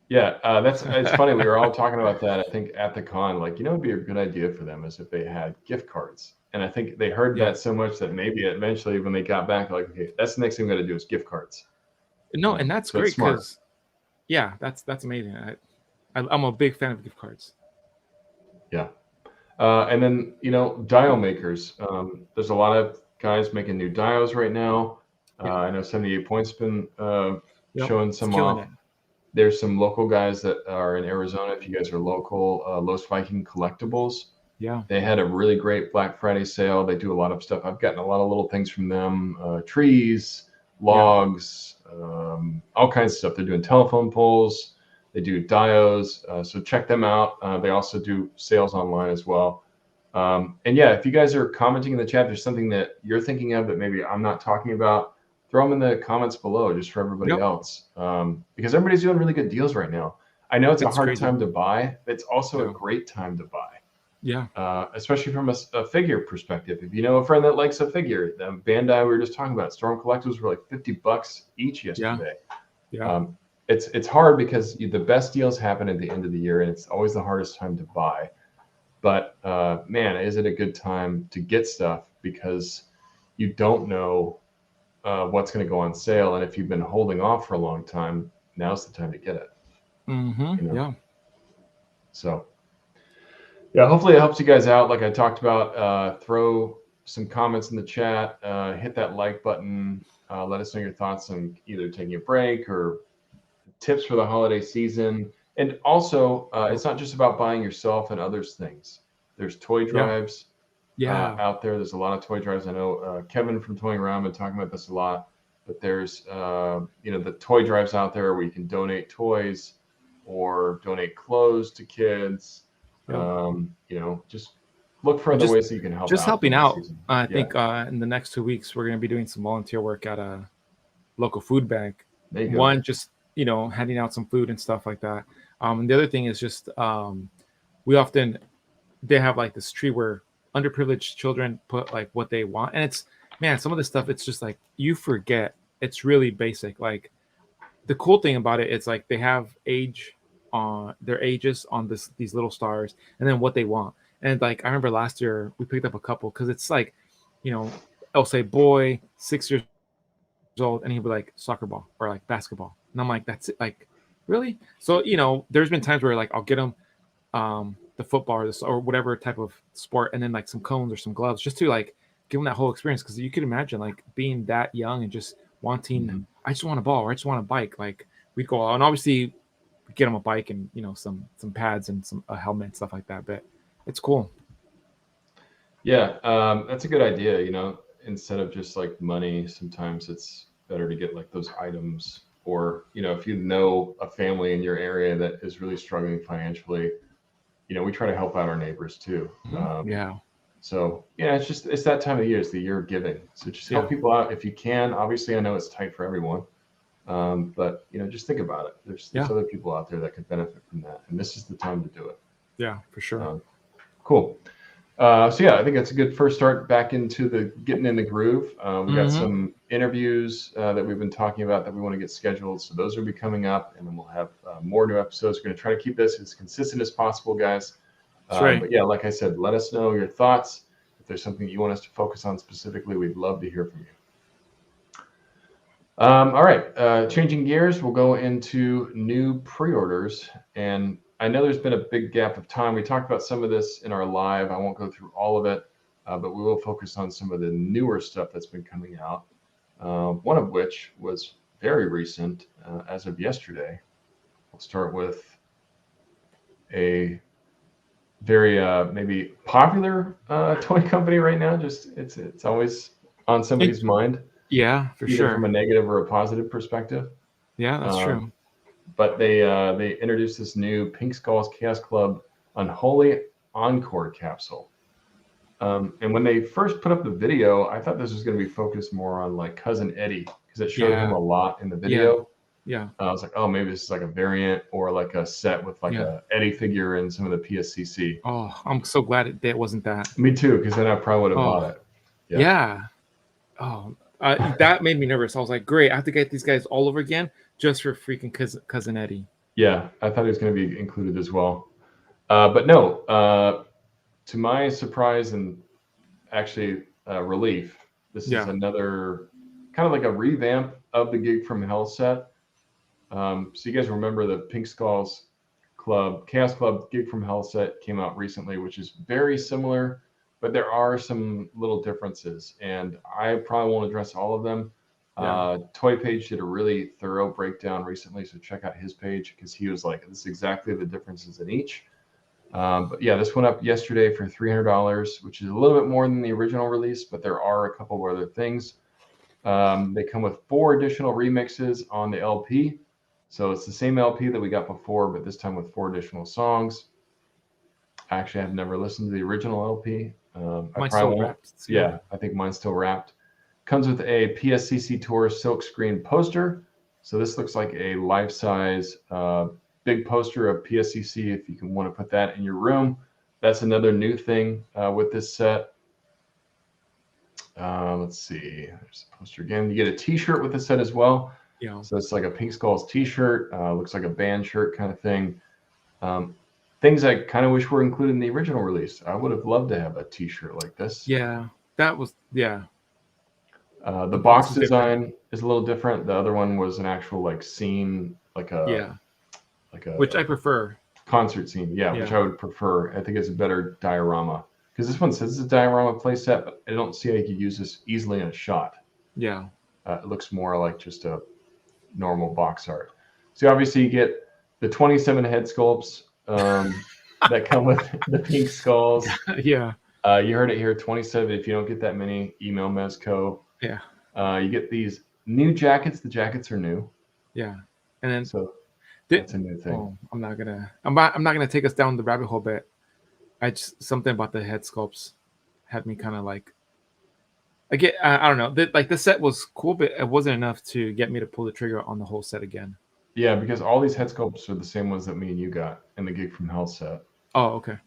Yeah, it's funny. We were all talking about that, I think, at the con. Like, it'd be a good idea for them is if they had gift cards. And I think they heard that so much that maybe eventually when they got back, like, okay, that's the next thing we got to do is gift cards. No, and that's great because, that's amazing. I'm a big fan of gift cards. Yeah. And then, dial makers. There's a lot of guys making new dials right now. I know 78 Points been showing It's some killing off. it. There's some local guys that are in Arizona. If you guys are local, Los Viking Collectibles. Yeah. They had a really great Black Friday sale. They do a lot of stuff. I've gotten a lot of little things from them, trees, logs, all kinds of stuff. They're doing telephone poles. They do diodes. So check them out. They also do sales online as well. And yeah, if you guys are commenting in the chat, there's something that you're thinking of that maybe I'm not talking about, throw them in the comments below just for everybody else. Because everybody's doing really good deals right now. I know it's a hard time to buy. It's also a great time to buy. Yeah. Especially from a figure perspective. If you know a friend that likes a figure, the Bandai we were just talking about, Storm Collectibles were like $50 each yesterday. Yeah. It's hard because the best deals happen at the end of the year, and it's always the hardest time to buy. But man, is it a good time to get stuff because you don't know what's going to go on sale, and if you've been holding off for a long time, now's the time to get it. Yeah. So. Yeah, hopefully it helps you guys out. Like I talked about, throw some comments in the chat, hit that like button, let us know your thoughts on either taking a break or tips for the holiday season. And also, it's not just about buying yourself and others things. There's toy drives out there. There's a lot of toy drives. I know Kevin from Toying Around been talking about this a lot. But there's, the toy drives out there where you can donate toys or donate clothes to kids. Just look for other ways that you can help. Just helping out. I think in the next 2 weeks we're going to be doing some volunteer work at a local food bank. There you go. One, just handing out some food and stuff like that. And the other thing is just they have like this tree where underprivileged children put like what they want, and it's some of the stuff it's just like you forget. It's really basic. Like the cool thing about it, it's like they have their ages on these little stars, and then what they want. And like I remember last year we picked up a couple because it's like, I'll say boy 6 years old, and he'll be like soccer ball or like basketball, and I'm like, that's it, like really? So there's been times where like I'll get them the football or whatever type of sport, and then like some cones or some gloves just to like give them that whole experience, because you could imagine like being that young and just wanting I just want a ball or I just want a bike. Like we'd go out and obviously get them a bike and some pads and a helmet and stuff like that, but it's cool. That's a good idea. Instead of just like money, sometimes it's better to get like those items, or if you know a family in your area that is really struggling financially, we try to help out our neighbors too. So it's that time of year. It's the year of giving. So just help people out if you can. Obviously, I know it's tight for everyone. But just think about it. There's other people out there that could benefit from that, and this is the time to do it. Yeah, for sure. Cool. I think that's a good first start back into the getting in the groove. We got some interviews that we've been talking about that we want to get scheduled, so those will be coming up, and then we'll have more new episodes. We're going to try to keep this as consistent as possible, guys. That's right. But yeah, like I said, let us know your thoughts. If there's something that you want us to focus on specifically, we'd love to hear from you. All right, changing gears, we'll go into new pre-orders. And I know there's been a big gap of time. We talked about some of this in our live. I won't go through all of it, but we will focus on some of the newer stuff that's been coming out. One of which was very recent, as of yesterday. We'll start with a very maybe popular toy company right now. Just it's always on somebody's mind. Yeah, for either sure. From a negative or a positive perspective. Yeah, that's true. But they introduced this new Pink Skulls Chaos Club Unholy Encore capsule. And when they first put up the video, I thought this was going to be focused more on like Cousin Eddie, because it showed him a lot in the video. Yeah. I was like, oh, maybe this is like a variant or like a set with like a Eddie figure and some of the PSCC. Oh, I'm so glad it wasn't that. Me too, because then I probably would have bought it. Yeah. Oh, that made me nervous. I was like, great, I have to get these guys all over again just for freaking Cousin Eddie. Yeah, I thought he was going to be included as well. But no, to my surprise and actually relief, this is another kind of like a revamp of the Gig from Hell set. So you guys remember the Pink Skulls Club, Chaos Club Gig from Hell set came out recently, which is very similar, but there are some little differences, and I probably won't address all of them. Toy Page did a really thorough breakdown recently, so check out his page because he was like, this is exactly the differences in each. But yeah, this went up yesterday for $300, which is a little bit more than the original release, but there are a couple of other things. They come with 4 additional remixes on the LP. So it's the same LP that we got before, but this time with 4 additional songs. Actually, I've never listened to the original LP. Mine's still wrapped. Yeah, I think mine's still wrapped. Comes with a PSCC Tour silkscreen poster. So this looks like a life-size big poster of PSCC if you can want to put that in your room. That's another new thing with this set. Let's see. There's a poster again. You get a T-shirt with the set as well. Yeah. So it's like a Pink Skulls T-shirt. Looks like a band shirt kind of thing. Things I kind of wish were included in the original release. I would have loved to have a T-shirt like this. Yeah, that was The box design is a little different. The other one was an actual like scene, like a which I prefer. Concert scene, which I would prefer. I think it's a better diorama because this one says it's a diorama playset, but I don't see how you could use this easily in a shot. Yeah, it looks more like just a normal box art. So obviously you get the 27 head sculpts that come with the pink skulls. Yeah. You heard it here, 27. If you don't get that many, email Mezco. Yeah. You get these new jackets. The jackets are new. Yeah. And then so that's a new thing. Oh, I'm not gonna take us down the rabbit hole, but something about the head sculpts had me kind of like I don't know. Like the set was cool, but it wasn't enough to get me to pull the trigger on the whole set again. Yeah, because all these head sculpts are the same ones that me and you got in the Gig from Hell set. Oh, okay.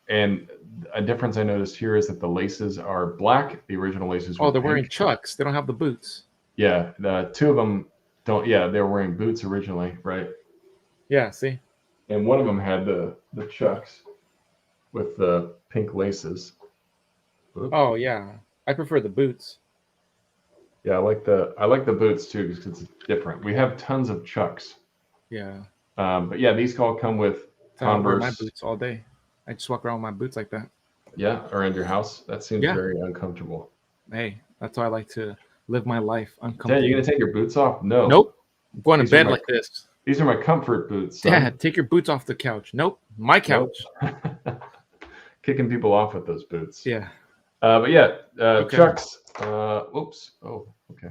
And a difference I noticed here is that the laces are black. The original laces were they're pink. wearing Chucks. They don't have the boots. Yeah, the 2 of them don't. Yeah, they were wearing boots originally, right? Yeah, see? And one of them had the Chucks with the pink laces. Oops. Oh, yeah. I prefer the boots. Yeah, I like the boots too because it's different. We have tons of Chucks. Yeah. But yeah, these all come with Converse. I wear my boots all day. I just walk around with my boots like that. Yeah, around your house. That seems very uncomfortable. Hey, that's why I like to live my life uncomfortable. Dad, you gonna take your boots off? No. Nope. I'm going to bed like this. These are my comfort boots. Son. Dad, take your boots off the couch. Nope. My couch. Nope. Kicking people off with those boots. Yeah. But yeah, Chucks. Oops. Oh, okay.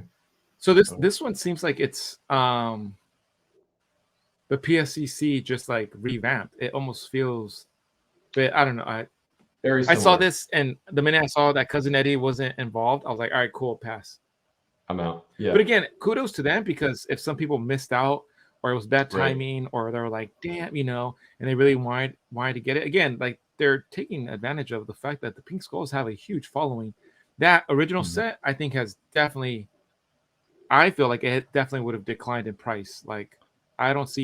So this one seems like it's the PSCC just like revamped. It almost feels, but I don't know. I saw this, and the minute I saw that Cousin Eddie wasn't involved, I was like, all right, cool, pass. I'm out. Yeah. But again, kudos to them because if some people missed out or it was bad timing or they were like, damn, and they really wanted to get it. Again, like they're taking advantage of the fact that the Pink Skulls have a huge following. That original set, I think, has definitely, I feel like it definitely would have declined in price. Like, I don't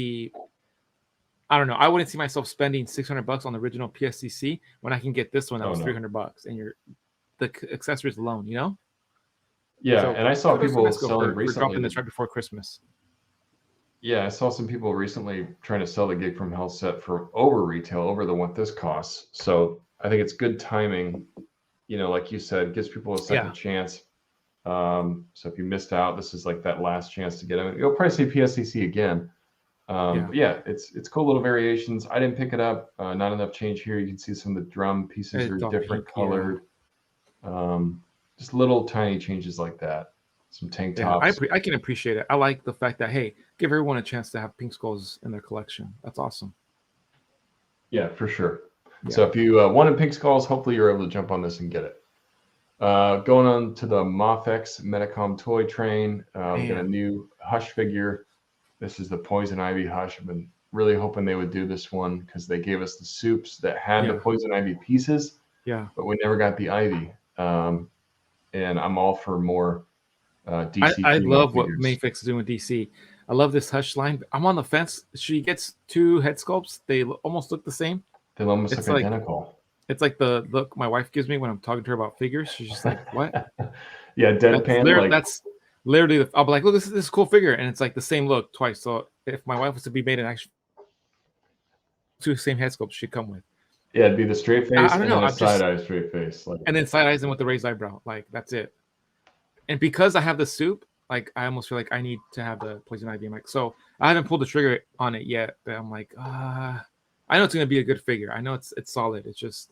know. I wouldn't see myself spending $600 on the original PSCC when I can get this one that was $300 and the accessories alone, Yeah, so, and I saw people selling recently. We're dropping this right before Christmas. Yeah, I saw some people recently trying to sell the Gig from Hell set for over retail, over what this costs. So I think it's good timing. Like you said, gives people a second chance. So if you missed out, this is like that last chance to get them. You'll probably see PSCC again. But yeah, it's cool little variations. I didn't pick it up. Not enough change here. You can see some of the drum pieces are different colored. Just little tiny changes like that. Some tank tops. I can appreciate it. I like the fact that, hey, give everyone a chance to have Pink Skulls in their collection. That's awesome. Yeah, for sure. Yeah. So if you wanted Pink Skulls, hopefully you're able to jump on this and get it. Going on to the MothX Metacom toy train. We got a new Hush figure. This is the Poison Ivy Hush. I've been really hoping they would do this one because they gave us the soups that had the Poison Ivy pieces. Yeah. But we never got the Ivy. And I'm all for more DC. I love what Mayfix is doing with DC. I love this Hush line. I'm on the fence. She gets 2 head sculpts. They almost look the same. They almost look identical. It's like the look my wife gives me when I'm talking to her about figures. She's just like, what? Yeah, deadpan. That's literally, I'll be like, look, this is a cool figure. And it's like the same look twice. So if my wife was to be made an two same head sculpts should come with. Yeah, it'd be the straight face I don't and know. then a I'm just side-eye straight face. Like, and then side eyes and with the raised eyebrow. Like that's it. And because I have the soup, like I almost feel like I need to have the poison ivy. I'm like, so I haven't pulled the trigger on it yet, but I'm like, I know it's gonna be a good figure. I know it's solid. It's just,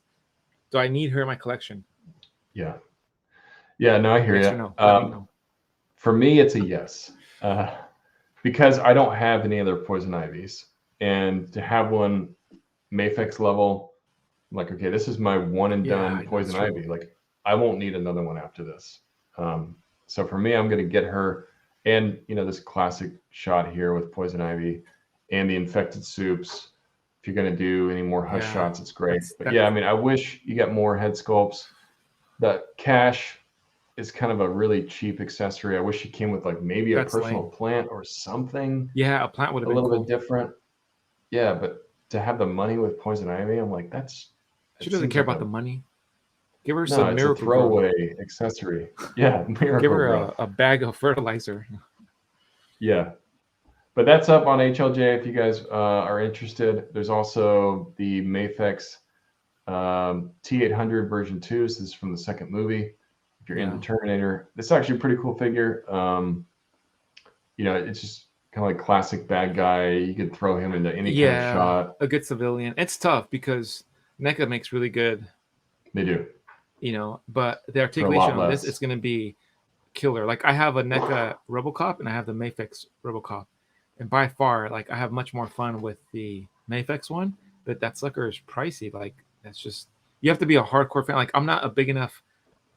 do I need her in my collection? Yeah. Yeah, no, I hear Yes you. or no? Let me know. For me, it's a yes. Because I don't have any other poison ivies. And to have one Mafex level, I'm like, okay, this is my one and done poison ivy. Like, I won't need another one after this. So for me, I'm going to get her, and this classic shot here with poison ivy and the infected soups. If you're going to do any more hush shots, it's great. But yeah, I mean, I wish you got more head sculpts. The cash is kind of a really cheap accessory. I wish it came with like maybe a personal plant or something. Yeah, a plant would have been a little bit different. Yeah, but to have the money with poison ivy, I'm like, she doesn't care about the money. Give her some it's miracle a throwaway accessory. Yeah, miracle. Give her a bag of fertilizer. Yeah, but that's up on HLJ if you guys are interested. There's also the Mafex T800 version 2. So this is from the second movie. If you're into Terminator, this is actually a pretty cool figure. It's just kind of like classic bad guy. You could throw him into any kind of shot. A good civilian. It's tough because NECA makes really good. They do. But the articulation on this is going to be killer. Like I have a NECA RoboCop and I have the Mafex RoboCop, and by far, like I have much more fun with the Mafex one. But that sucker is pricey. Like that's just, you have to be a hardcore fan. Like I'm not a big enough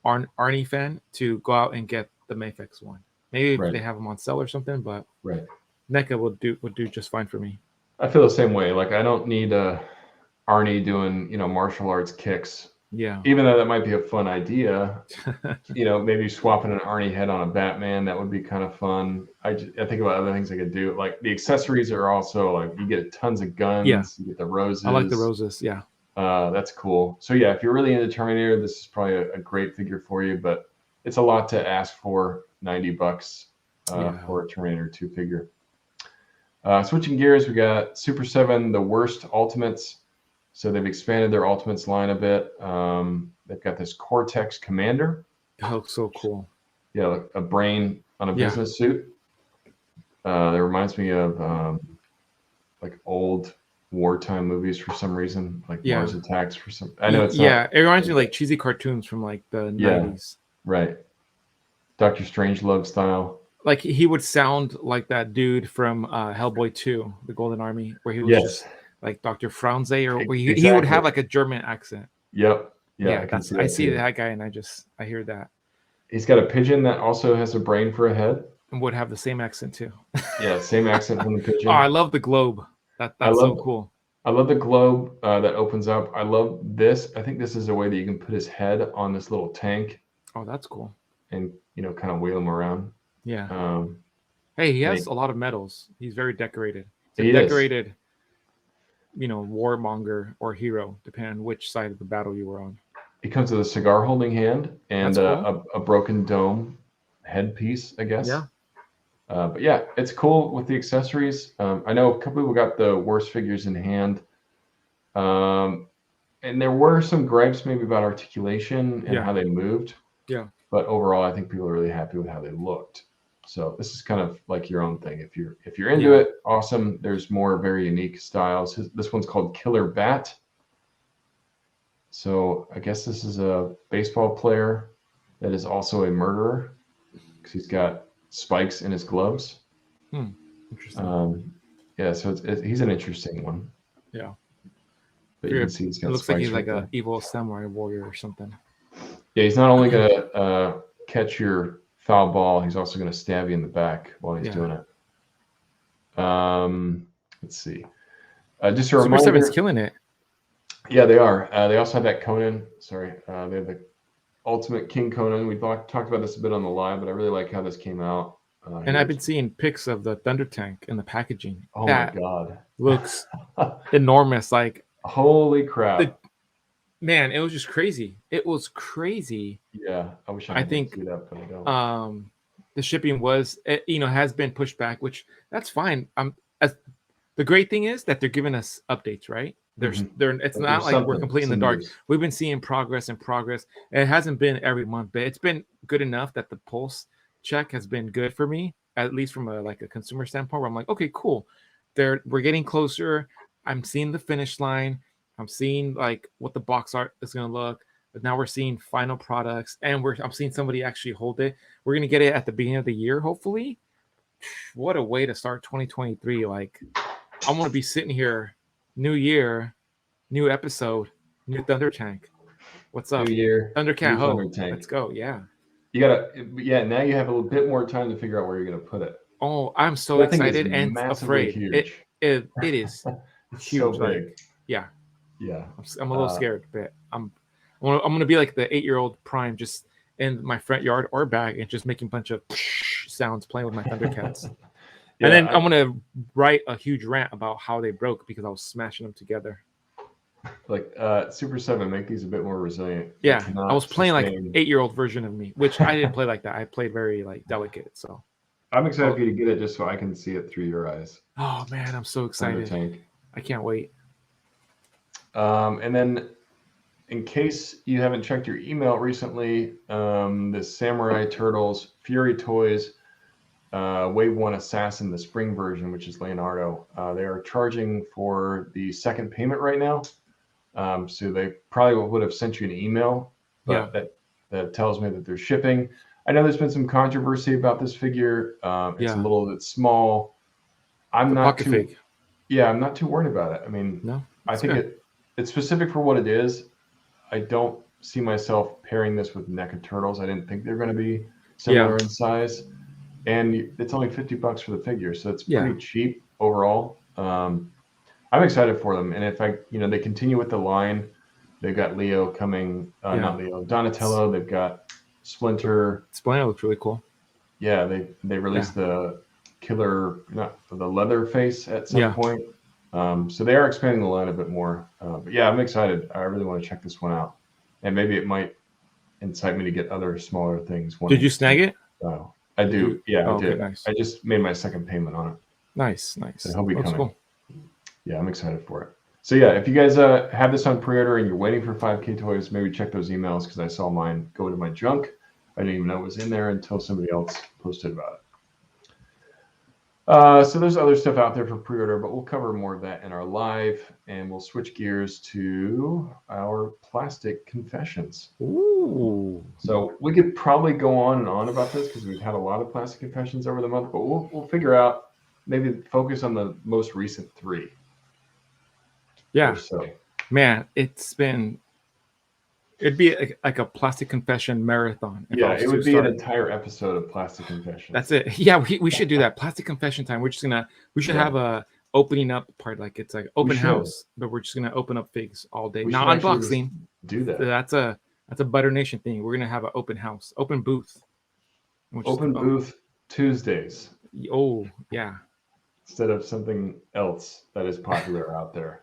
Arnie fan to go out and get the Mafex one. Maybe if they have them on sale or something, but NECA would do just fine for me. I feel the same way. Like I don't need Arnie doing martial arts kicks. Yeah. Even though that might be a fun idea, maybe swapping an Arnie head on a Batman, that would be kind of fun. I think about other things I could do. Like the accessories are also like you get tons of guns. Yeah. You get the roses. I like the roses. Yeah. That's cool. So yeah, if you're really into Terminator, this is probably a great figure for you, but it's a lot to ask for. $90 for a Terminator 2 figure. Switching gears, we got Super 7, the worst Ultimates. So they've expanded their Ultimates line a bit. They've got this Cortex Commander. Oh, so cool. Yeah, like a brain on a business suit. That reminds me of like old wartime movies for some reason, like Mars Attacks for some. I know it's it reminds me of like cheesy cartoons from like the 90s. Right. Dr. Strangelove style. Like he would sound like that dude from Hellboy 2, The Golden Army, where he was just like Dr. Franze, or where he would have like a German accent. Yep. Yeah, I see that guy and I hear that. He's got a pigeon that also has a brain for a head. And would have the same accent too. Yeah, same accent from the pigeon. Oh, I love the globe. That's so cool. I love the globe that opens up. I love this. I think this is a way that you can put his head on this little tank. Oh, that's cool. And kind of wheel him around. Yeah. Hey, he has a lot of medals. He's very decorated. He's a decorated, warmonger or hero, depending on which side of the battle you were on. He comes with a cigar holding hand and cool. a broken dome headpiece, I guess. Yeah. But yeah, it's cool with the accessories. I know a couple people got the worst figures in hand. And there were some gripes maybe about articulation and how they moved. Yeah. But overall, I think people are really happy with how they looked. So this is kind of like your own thing. If you're into it, awesome. There's more very unique styles. This one's called Killer Bat. So I guess this is a baseball player that is also a murderer because he's got spikes in his gloves. Interesting. So he's an interesting one. Yeah. But you can see he's got. It looks like he's like an evil samurai warrior or something. Yeah, he's not only gonna catch your foul ball, he's also gonna stab you in the back while he's doing it. Let's see. Just a reminder. Super 7's killing it. Yeah, they are. They also have that Conan. Sorry, they have the Ultimate King Conan. We talked about this a bit on the live, but I really like how this came out. And I've been seeing pics of the Thunder Tank and the packaging. Oh my god, looks enormous! Like holy crap. Man, it was just crazy. It was crazy. Yeah, I wish I think see that, but I don't. The shipping has been pushed back, which that's fine. The great thing is that they're giving us updates, right? It's not like we're completely in the dark. We've been seeing progress and progress. It hasn't been every month, but it's been good enough that the pulse check has been good for me, at least from a consumer standpoint, where I'm like, okay, cool. We're getting closer. I'm seeing the finish line. I'm seeing like what the box art is going to look. But now we're seeing final products, and I'm seeing somebody actually hold it. We're going to get it at the beginning of the year, hopefully. What a way to start 2023. Like, I want to be sitting here, new year, new episode, new Thunder Tank. What's up? New year. Thundercat Ho. Let's go. Yeah. Now you have a little bit more time to figure out where you're going to put it. Oh, I'm so excited and afraid. Huge. It is huge. So big. Like, yeah. Yeah. I'm a little scared, but I'm going to be like the 8-year-old Prime, just in my front yard or back and just making a bunch of sounds playing with my Thundercats. And then I'm going to write a huge rant about how they broke because I was smashing them together. Like Super 7, make these a bit more resilient. Yeah, I was playing like 8-year-old version of me, which I didn't play like that. I played very like delicate. So I'm excited for you to get it just so I can see it through your eyes. Oh man, I'm so excited. I can't wait. And then in case you haven't checked your email recently, the Samurai Turtles Fury Toys Wave 1 Assassin, the spring version, which is Leonardo, they are charging for the second payment right now. So they probably would have sent you an email, but that tells me that they're shipping. I know there's been some controversy about this figure. It's a little bit small. I'm not too worried about it. I mean, I think it's specific for what it is. I don't see myself pairing this with NECA Turtles. I didn't think they're going to be similar in size. And it's only $50 for the figure, so it's pretty cheap overall. I'm excited for them, and if they continue with the line, they've got Leo coming, not Leo, Donatello. They've got Splinter. Splinter looks really cool. Yeah, they released the killer, not the leather face at some point. So they are expanding the line a bit more. But yeah, I'm excited. I really want to check this one out, and maybe it might incite me to get other smaller things. Did you snag it? I do. Yeah, I did. Okay, nice. I just made my second payment on it. Nice. So he'll be coming. Cool. Yeah, I'm excited for it. So yeah, if you guys have this on pre-order and you're waiting for 5K toys, maybe check those emails because I saw mine go to my junk. I didn't even know it was in there until somebody else posted about it. So there's other stuff out there for pre-order, but we'll cover more of that in our live, and we'll switch gears to our plastic confessions. Ooh. So we could probably go on and on about this because we've had a lot of plastic confessions over the month, but we'll figure out, maybe focus on the most recent 3. Yeah. So. Man, it'd be like a plastic confession marathon. Yeah, it would be an entire episode of plastic confession. That's it. Yeah, we should do that. Plastic confession time. We should have a opening up part, like it's like open house, but we're just gonna open up figs all day. Not unboxing. Do that. That's a Butter Nation thing. We're gonna have an open house, open booth. Open booth Tuesdays. Oh yeah. Instead of something else that is popular out there.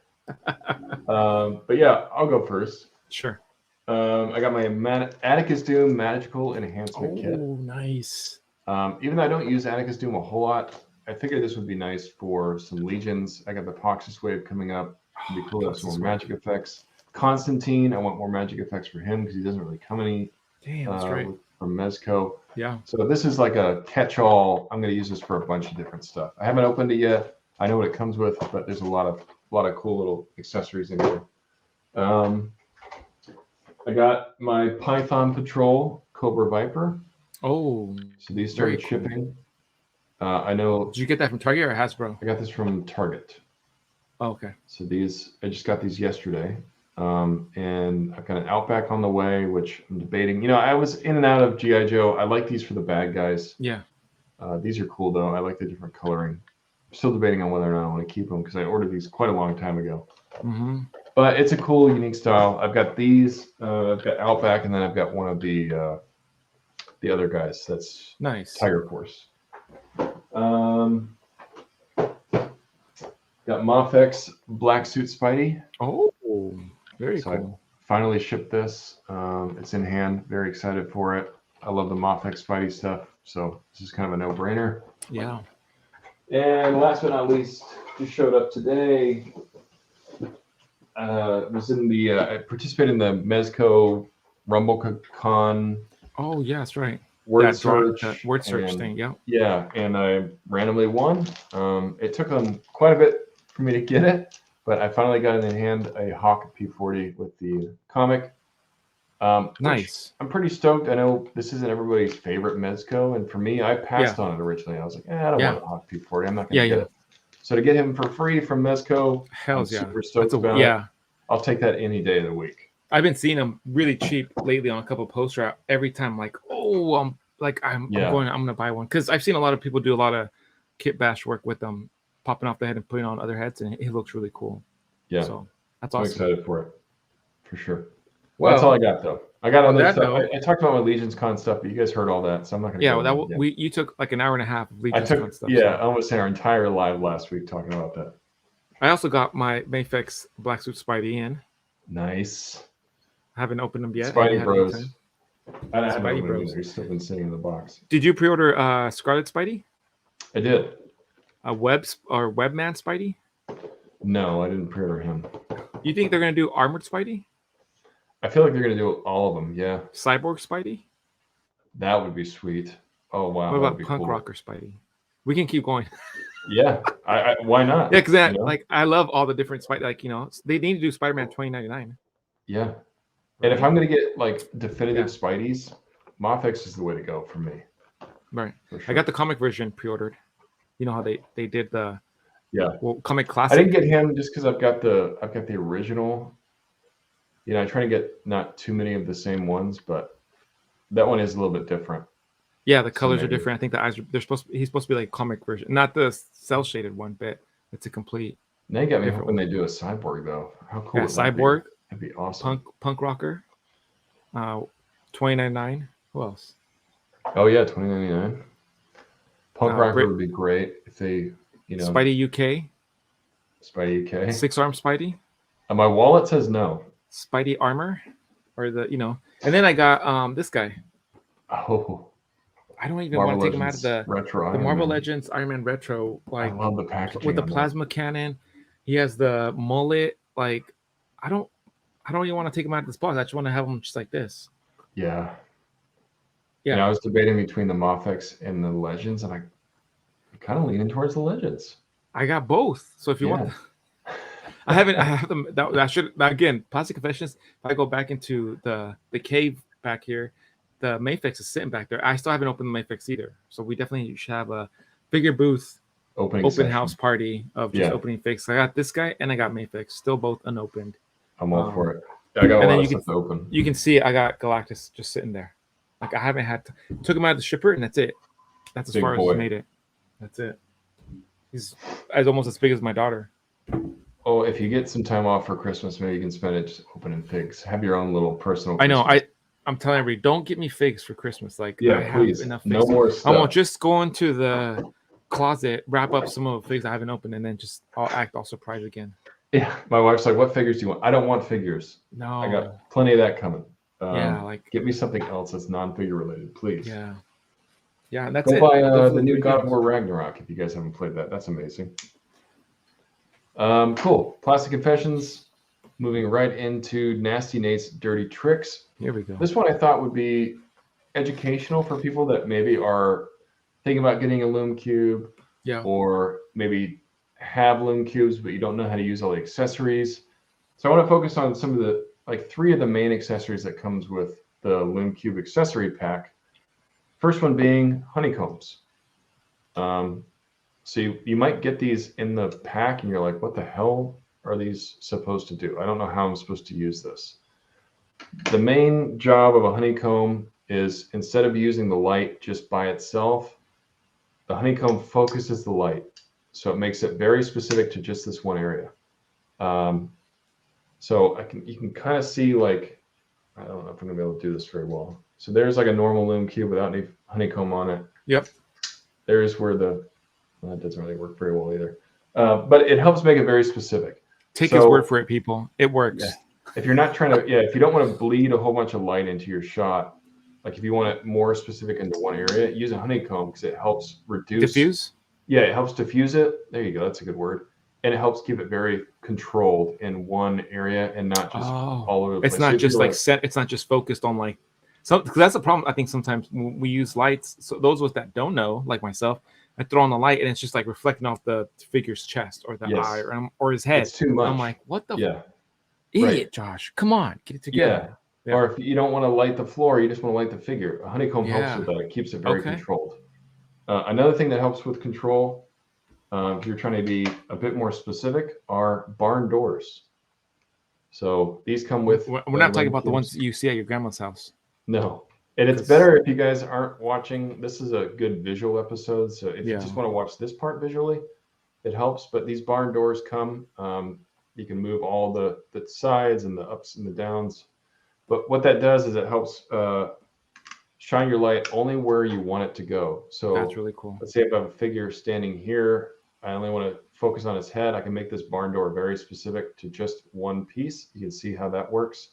But yeah, I'll go first. Sure. I got my Atticus Doom Magical Enhancement Kit. Oh, nice. Even though I don't use Atticus Doom a whole lot, I figured this would be nice for some Legions. I got the Poxus Wave coming up. It'd be cool to have some more magic effects. Constantine, I want more magic effects for him because he doesn't really come any that's right. from Mezco. Yeah. So this is like a catch-all. I'm going to use this for a bunch of different stuff. I haven't opened it yet. I know what it comes with, but there's a lot of cool little accessories in here. I got my Python Patrol Cobra Viper. Oh, so these started shipping. I know. Did you get that from Target or Hasbro? I got this from Target. Oh, okay. So I just got these yesterday. And I've got an Outback on the way, which I'm debating. I was in and out of G.I. Joe. I like these for the bad guys. Yeah. These are cool, though. I like the different coloring. I'm still debating on whether or not I want to keep them because I ordered these quite a long time ago. Mm-hmm. But it's a cool, unique style. I've got these. I've got Outback, and then I've got one of the other guys. That's nice. Tiger Force. Got Mafex Black Suit Spidey. Oh, very cool. I finally shipped this. It's in hand. Very excited for it. I love the Mafex Spidey stuff, so this is kind of a no-brainer. Yeah. And last but not least, just showed up today. was in the I participated in the Mezco RumbleCon. Oh yeah, that's right. Word search thing. Yeah. Yeah, and I randomly won. It took them quite a bit for me to get it, but I finally got in hand a Hawk P40 with the comic. Nice. I'm pretty stoked. I know this isn't everybody's favorite Mezco, and for me, I passed on it originally. I was like, I don't want a Hawk P40. I'm not going to get it. So to get him for free from Mezco, I'm super stoked about it. I'll take that any day of the week. I've been seeing them really cheap lately on a couple of poster. Every time, like, I'm gonna buy one because I've seen a lot of people do a lot of kit bash work with them, popping off the head and putting on other heads, and it looks really cool. Yeah, so that's awesome. I'm excited for it, for sure. Well, that's all I got though. I got other stuff. I talked about my Legions Con stuff, but you guys heard all that, so I'm not gonna. You took like an hour and a half of Legions Con stuff. Yeah, I almost had our entire live last week talking about that. I also got my Mayfix Black Suit Spidey in. Nice. I haven't opened them yet. Spidey Bros. I haven't opened them yet. They've still been sitting in the box. Did you pre-order Scarlet Spidey? I did. A Webman Spidey? No, I didn't pre-order him. You think they're gonna do Armored Spidey? I feel like they're gonna do all of them. Yeah. Cyborg Spidey? That would be sweet. Oh wow. What about Punk Rocker Spidey? We can keep going. Yeah. Why not? Yeah, because like I love all the different Spidey. Like they need to do Spider-Man 2099. Yeah. And if I'm going to get like definitive Spideys, Mofix is the way to go for me. Right. Sure. I got the comic version pre-ordered. You know how they did the comic classic. I didn't get him just because I've got the original. You know, I try to get not too many of the same ones, but that one is a little bit different. Yeah, the colors are different. I think the eyes he's supposed to be like comic version, not the cell shaded one bit. It's a complete. Now you got me hoping they do a cyborg though. How cool! Yeah, cyborg. That'd be awesome. Punk Rocker, 2099. Who else? Oh yeah, 2099. Punk Rocker would be great if they, Spidey UK. Spidey UK. 6-arm Spidey. And my wallet says no. Spidey Armor, or and then I got this guy. Oh. I don't even want to take him out of the retro. The Marvel Legends Iron Man retro. Like I love the packaging with the plasma cannon. He has the mullet. Like I don't even want to take him out of this box. I just want to have him just like this. Yeah. Yeah. I was debating between the Mofix and the Legends, and I'm kind of leaning towards the Legends. I got both. So if you want, I have them. That should again. Plastic Confessions. If I go back into the cave back here, the Mayfix is sitting back there. I still haven't opened the Mayfix either. So we definitely should have a bigger booth, open house party of just opening figs. I got this guy and I got Mayfix, still both unopened. I'm all for it. I got a lot of stuff to open. You can see I got Galactus just sitting there. Like I haven't took him out of the shipper and that's it. That's as far as I made it. That's it. He's almost as big as my daughter. Oh, if you get some time off for Christmas, maybe you can spend it just opening figs. Have your own little personal. I know. I'm telling everybody, don't get me figs for Christmas. Like, I please. have enough figs. No more stuff. I won't just go into the closet, wrap up some of the figs I haven't opened, and then I'll act all surprised again. Yeah, my wife's like, "What figures do you want?" I don't want figures. No, I got plenty of that coming. Like get me something else that's non-figure related, please. Yeah, and that's it. Go buy the new God of War Ragnarok if you guys haven't played that. That's amazing. Cool. Plastic Confessions. Moving right into Nasty Nate's Dirty Tricks. Here we go. This one I thought would be educational for people that maybe are thinking about getting a Loom Cube, or maybe have Loom Cubes but you don't know how to use all the accessories. So I want to focus on some of the three of the main accessories that comes with the Loom Cube accessory pack. First one being honeycombs. So you might get these in the pack and you're like, what the hell are these supposed to do? I don't know how I'm supposed to use this. The main job of a honeycomb is, instead of using the light just by itself, the honeycomb focuses the light. So it makes it very specific to just this one area. So you can kind of see, like, I don't know if I'm gonna be able to do this very well. So there's like a normal Loom Cube without any honeycomb on it. Yep. There's where that doesn't really work very well either. But it helps make it very specific. Take his word for it, people. It works. Yeah. If you're not trying to, if you don't want to bleed a whole bunch of light into your shot, like if you want it more specific into one area, use a honeycomb because it helps reduce. Diffuse? Yeah, it helps diffuse it. There you go. That's a good word. and it helps keep it very controlled in one area and not just all over the place. It's not just like set. It's not just focused on like some. Because that's the problem. I think sometimes when we use lights. So those of us that don't know, like myself, I throw on the light and it's just like reflecting off the figure's chest or the eye or his head. It's too much. I'm like, what the idiot, Josh? Come on, get it together. Yeah. Or if you don't want to light the floor, you just want to light the figure. A honeycomb helps with that. It keeps it very controlled. Another thing that helps with control, if you're trying to be a bit more specific, are barn doors. So these come with. We're not talking about the ones that you see at your grandma's house. No. And it's better if you guys aren't watching. This is a good visual episode. So if you just want to watch this part visually, it helps. But these barn doors come. You can move all the sides and the ups and the downs. But what that does is it helps shine your light only where you want it to go. So that's really cool. Let's say if I have a figure standing here, I only want to focus on his head. I can make this barn door very specific to just one piece. You can see how that works.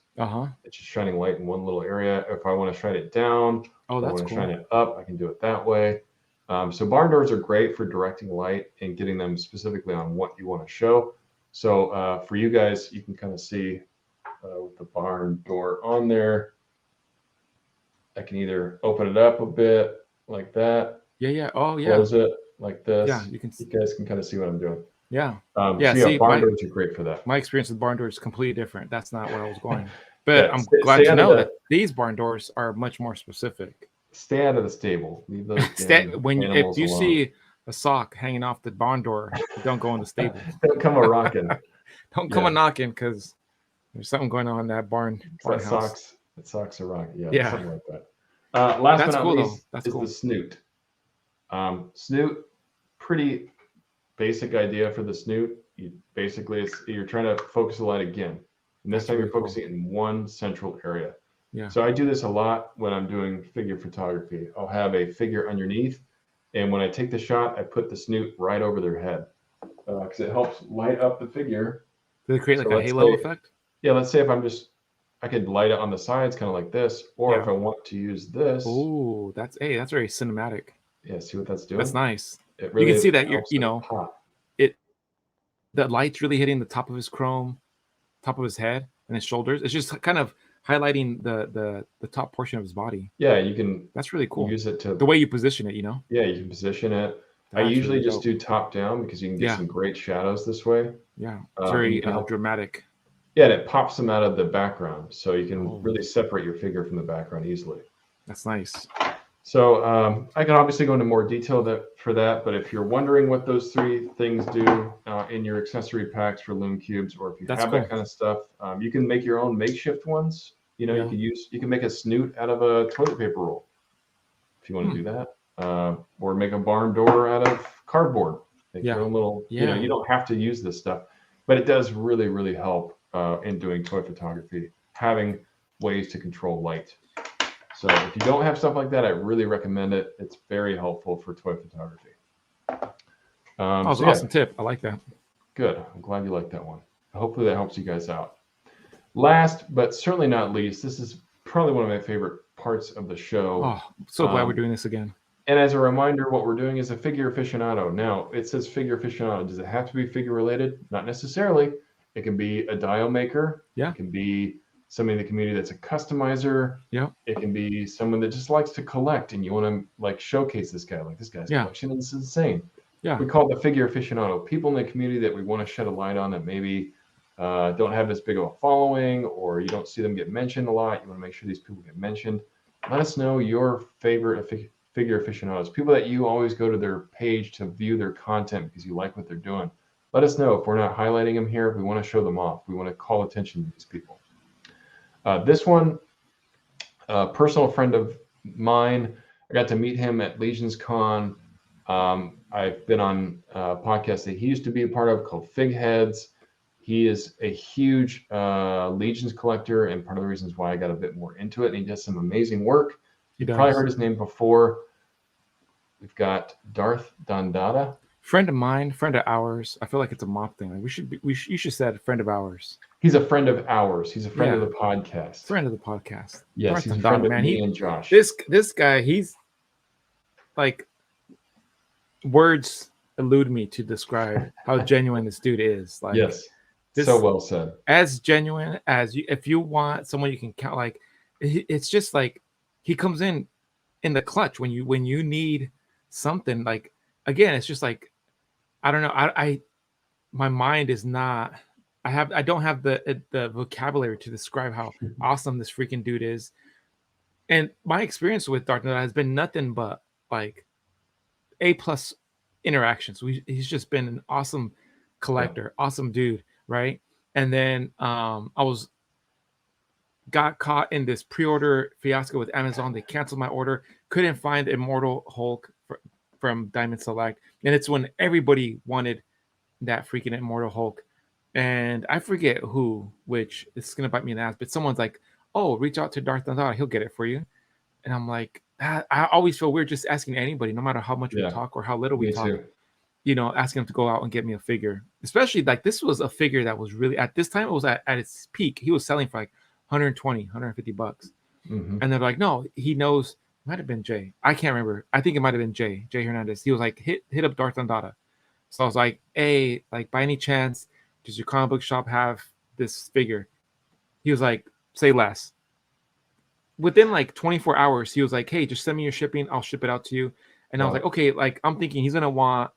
It's just shining light in one little area. If I want to shine it down, I want to shine it up, I can do it that way. So barn doors are great for directing light and getting them specifically on what you want to show. So for you guys, you can kind of see with the barn door on there, I can either open it up a bit like that. Close it like this. Yeah, you guys can kind of see what I'm doing. Barn doors are great for that. My experience with barn doors is completely different. That's not where I was going. But I'm glad to know that these barn doors are much more specific. Stay out of the stable. Leave those if you see a sock hanging off the barn door, don't go in the stable. Don't come a rocking. Don't come a knocking because there's something going on in that barn house. Socks are rocking. Yeah. Something like that. Last but not least is the snoot. Snoot, pretty basic idea for the snoot. You're trying to focus the light again. And this time you're focusing in one central area. So I do this a lot when I'm doing figure photography. I'll have a figure underneath, and when I take the shot, I put the snoot right over their head because it helps light up the figure. Do they create like a halo effect? Yeah, let's say if I could light it on the sides, kind of like this, or if I want to use this. Oh, that's very cinematic. Yeah, see what that's doing? That's nice. Really you can see that the light's really hitting the top of his chrome, top of his head, and his shoulders. It's just kind of highlighting the top portion of his body. Yeah, you can. That's really cool. Use it to the way you position it. Yeah, you can position it. I usually just do top down because you can get some great shadows this way. Yeah, it's very dramatic. Yeah, and it pops them out of the background, so you can really separate your figure from the background easily. That's nice. So I can obviously go into more detail for that, but if you're wondering what those three things do in your accessory packs for Loom Cubes, or if you have that kind of stuff, you can make your own makeshift ones. You can make a snoot out of a toilet paper roll if you want to do that, or make a barn door out of cardboard. Make your own little. You don't have to use this stuff, but it does really, really help in doing toy photography, having ways to control light. So if you don't have stuff like that, I really recommend it. It's very helpful for toy photography. Awesome tip. I like that. Good. I'm glad you like that one. Hopefully that helps you guys out. Last, but certainly not least, this is probably one of my favorite parts of the show. Oh, I'm so glad we're doing this again. And as a reminder, what we're doing is a figure aficionado. Now, it says figure aficionado. Does it have to be figure related? Not necessarily. It can be a dial maker. Yeah. It can be somebody in the community that's a customizer. Yeah. It can be someone that just likes to collect and you want to like showcase this guy. Like this guy's collection is insane. Yeah. We call it the figure aficionado. People in the community that we want to shed a light on that maybe don't have as big of a following, or you don't see them get mentioned a lot. You want to make sure these people get mentioned. Let us know your favorite figure aficionados, people that you always go to their page to view their content because you like what they're doing. Let us know if we're not highlighting them here. If we want to show them off, we want to call attention to these people. This one, a personal friend of mine, I got to meet him at Legions Con. I've been on a podcast that he used to be a part of called Fig Heads. He is a huge Legions collector, and part of the reasons why I got a bit more into it. And he does some amazing work. You've probably heard his name before. We've got Darthdondada. Friend of mine, friend of ours. I feel like it's a mop thing. Like you should say a friend of ours. He's a friend of ours. He's a friend of the podcast. Friend of the podcast. Yes, he's a friend of me and Josh. This guy, he's like words elude me to describe how genuine this dude is. Like, yes, this, so well said. As genuine as you, if you want someone you can count, like it's just like he comes in the clutch when you need something. Like, again, it's just like, I don't know. I my mind is not. I don't have the vocabulary to describe how awesome this freaking dude is. And my experience with Darthdondada has been nothing but like A+ interactions. He's just been an awesome collector, awesome dude, right? And then got caught in this pre-order fiasco with Amazon. They canceled my order. Couldn't find Immortal Hulk from Diamond Select, and it's when everybody wanted that freaking Immortal Hulk. And I forget who, which is gonna bite me in the ass, but someone's like, "Oh, reach out to Darthdondada, he'll get it for you." And I'm like, I always feel weird just asking anybody, no matter how much we talk or how little we talk. Too. You know, asking them to go out and get me a figure. Especially like this was a figure that was really, at this time, it was at its peak. He was selling for like 120, 150 bucks. Mm-hmm. And they're like, no, he knows. Might have been Jay. I can't remember. I think it might have been Jay Hernandez. He was like, hit up Darthdondada. So I was like, hey, like, by any chance, does your comic book shop have this figure? He was like, say less. Within like 24 hours, he was like, hey, just send me your shipping. I'll ship it out to you. And I was like, okay, like, I'm thinking he's going to want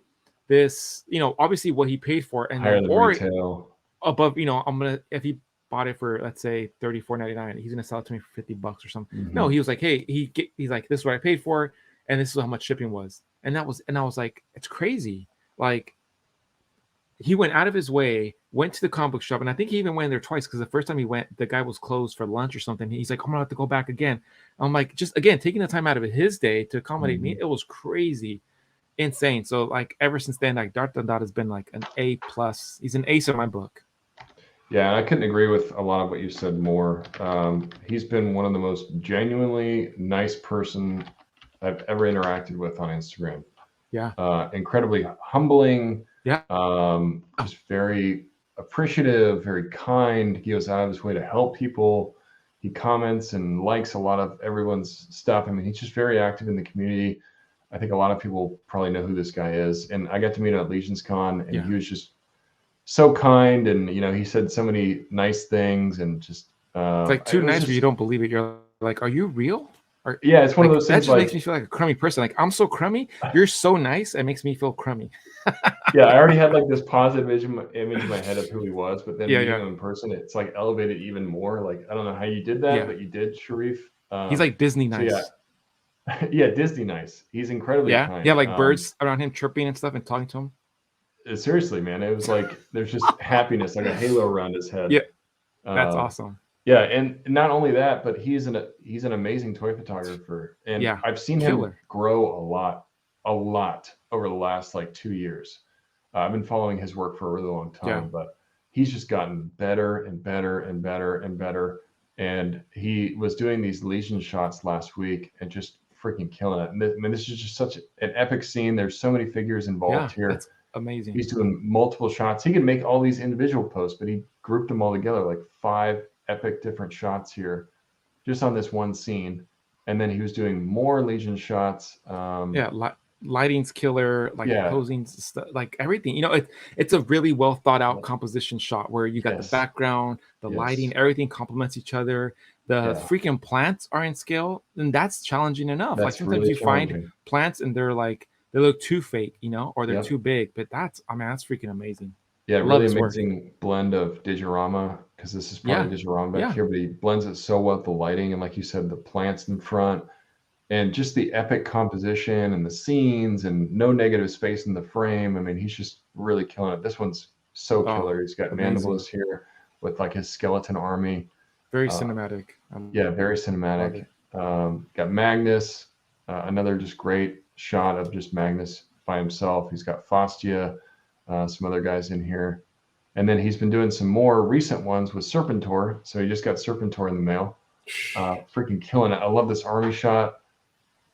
this, you know, obviously what he paid for, and higher then, than or retail. Above, you know, I'm going to, if he bought it for, let's say, $34.99, he's going to sell it to me for $50 or something. Mm-hmm. No, he was like, hey, he's like, this is what I paid for, and this is how much shipping was. And I was like, it's crazy. Like, he went out of his way, went to the comic book shop, and I think he even went in there twice, because the first time he went, the guy was closed for lunch or something. He's like, I'm gonna have to go back again. I'm like, just again, taking the time out of his day to accommodate me, it was crazy, insane. So like, ever since then, like, Darthdondada has been like an A+. He's an ace in my book. Yeah, and I couldn't agree with a lot of what you said more. He's been one of the most genuinely nice person I've ever interacted with on Instagram. Yeah. Incredibly humbling. Yeah. Just very appreciative, very kind. He goes out of his way to help people. He comments and likes a lot of everyone's stuff. I mean, he's just very active in the community. I think a lot of people probably know who this guy is. And I got to meet him at Legions Con, and he was just so kind. And, you know, he said so many nice things, and just it's like too nice where you don't believe it. You're like, are you real? Or, yeah, it's one like, of those things that just makes me feel like a crummy person. Like, I'm so crummy. You're so nice. It makes me feel crummy. Yeah, I already had like this positive image in my head of who he was, but then meeting him in person, it's like elevated even more. Like, I don't know how you did that, but you did, Sharif. He's like Disney nice. So yeah, Disney nice. He's incredibly kind. Yeah, like birds around him chirping and stuff and talking to him. Seriously, man, it was like there's just happiness, like a halo around his head. Yeah, that's awesome. Yeah, and not only that, but he's an amazing toy photographer, and I've seen him grow a lot over the last like 2 years. I've been following his work for a really long time, but he's just gotten better and better and better and better. And he was doing these Legion shots last week and just freaking killing it. And I mean, this is just such an epic scene. There's so many figures involved here. That's amazing. He's doing multiple shots. He could make all these individual posts, but he grouped them all together, like 5 epic different shots here just on this one scene. And then he was doing more Legion shots. Lighting's killer, like posing stuff, like everything. You know, it's a really well thought out composition shot where you got the background, the lighting, everything complements each other. The freaking plants are in scale, and that's challenging enough. That's like sometimes you find plants and they're like, they look too fake, you know, or they're too big. But that's freaking amazing. Yeah, really amazing blend of digiorama, because this is probably digiorama back here, but he blends it so well with the lighting and, like you said, the plants in front. And just the epic composition and the scenes and no negative space in the frame. I mean, he's just really killing it. This one's so killer. He's got Mandibles here with like his skeleton army. Very cinematic. Very cinematic. Got Magnus, another just great shot of just Magnus by himself. He's got Fastia, some other guys in here. And then he's been doing some more recent ones with Serpentor. So he just got Serpentor in the mail. Freaking killing it. I love this army shot.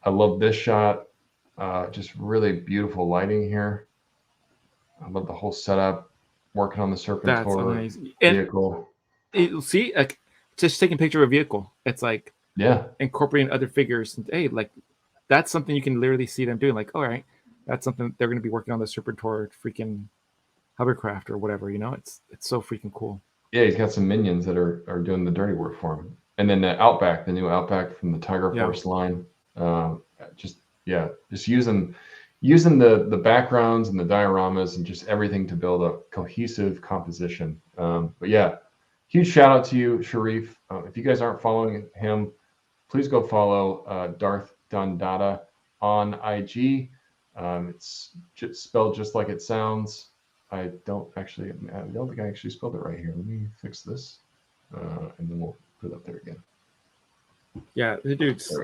I love this shot. Just really beautiful lighting here. I love the whole setup. Working on the Serpentor vehicle. See, like, just taking a picture of a vehicle. It's like incorporating other figures. And, hey, like, that's something you can literally see them doing. Like, all right, that's something they're going to be working on, the Serpentor freaking hovercraft or whatever. It's so freaking cool. Yeah, he's got some minions that are doing the dirty work for him. And then the Outback, the new Outback from the Tiger Force line, just using the backgrounds and the dioramas and just everything to build a cohesive composition. But yeah, huge shout out to you, Sharif. If you guys aren't following him, please go follow Darthdondada on IG. It's just spelled just like it sounds. I don't think I actually spelled it right here. Let me fix this, and then we'll put it up there again. Yeah, the dude's.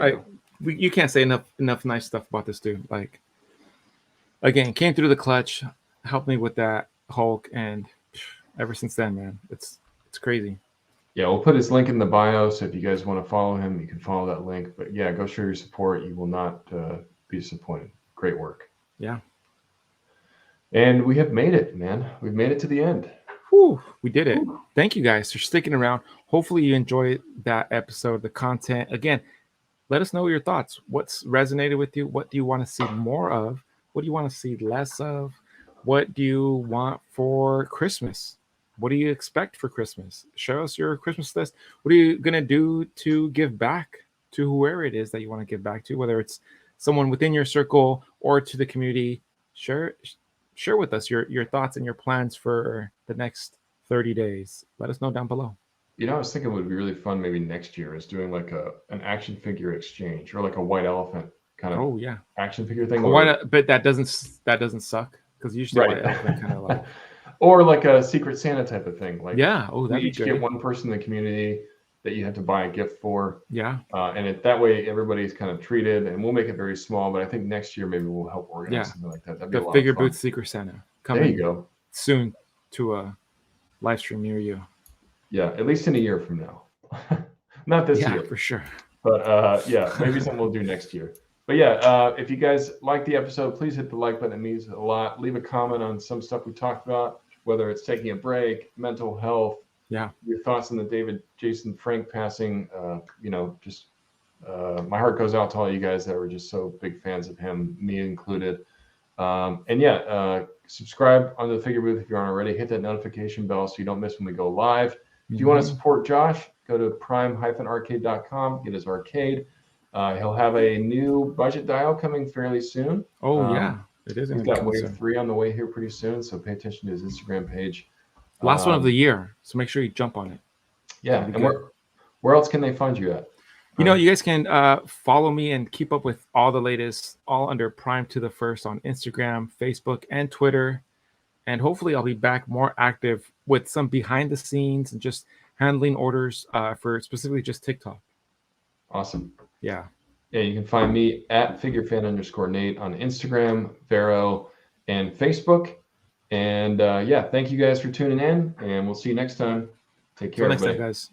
You can't say enough nice stuff about this dude. Like, again, came through the clutch, helped me with that Hulk, and ever since then, man, it's crazy. Yeah, we'll put his link in the bio, so if you guys want to follow him, you can follow that link. But yeah, go show your support. You will not be disappointed. Great work. Yeah. And we have made it, man. We've made it to the end. Whew, we did it. Thank you guys for sticking around. Hopefully you enjoyed that episode, the content. Again, let us know your thoughts. What's resonated with you? What do you want to see more of? What do you want to see less of? What do you want for Christmas? What do you expect for Christmas? Show us your Christmas list. What are you going to do to give back to whoever it is that you want to give back to, whether it's someone within your circle or to the community? Share with us your thoughts and your plans for the next 30 days. Let us know down below. I was thinking it would be really fun maybe next year is doing like an action figure exchange or like a white elephant kind of action figure thing. But that doesn't suck because usually white elephant kind of like or like a Secret Santa type of thing. Like that'd be each good. Get one person in the community that you have to buy a gift for. Yeah. And that way everybody's kind of treated, and we'll make it very small, but I think next year maybe we'll help organize something like that. That'd be a lot Figure of fun. Booth Secret Santa coming there you go. soon to a live stream near you. Yeah, at least in a year from now. Not this year. For sure. But maybe something we'll do next year. But if you guys like the episode, please hit the like button. It means a lot. Leave a comment on some stuff we talked about, whether it's taking a break, mental health, your thoughts on the David Jason Frank passing. My heart goes out to all you guys that were just so big fans of him, me included. Subscribe on the Figure Booth if you aren't already. Hit that notification bell so you don't miss when we go live. If you want to support Josh, go to prime-arcade.com, get his arcade. He'll have a new budget dial coming fairly soon. It is. He's got wave 3 on the way here pretty soon, so pay attention to his Instagram page. Last one of the year, so make sure you jump on it. Yeah, and where else can they find you at? You guys can follow me and keep up with all the latest, all under Prime to the First on Instagram, Facebook, and Twitter. And hopefully I'll be back more active with some behind the scenes and just handling orders for specifically just TikTok. Awesome. Yeah. Yeah, you can find me at figurefan_Nate on Instagram, Vero, and Facebook. And thank you guys for tuning in, and we'll see you next time. Take care, Until next everybody. time, guys.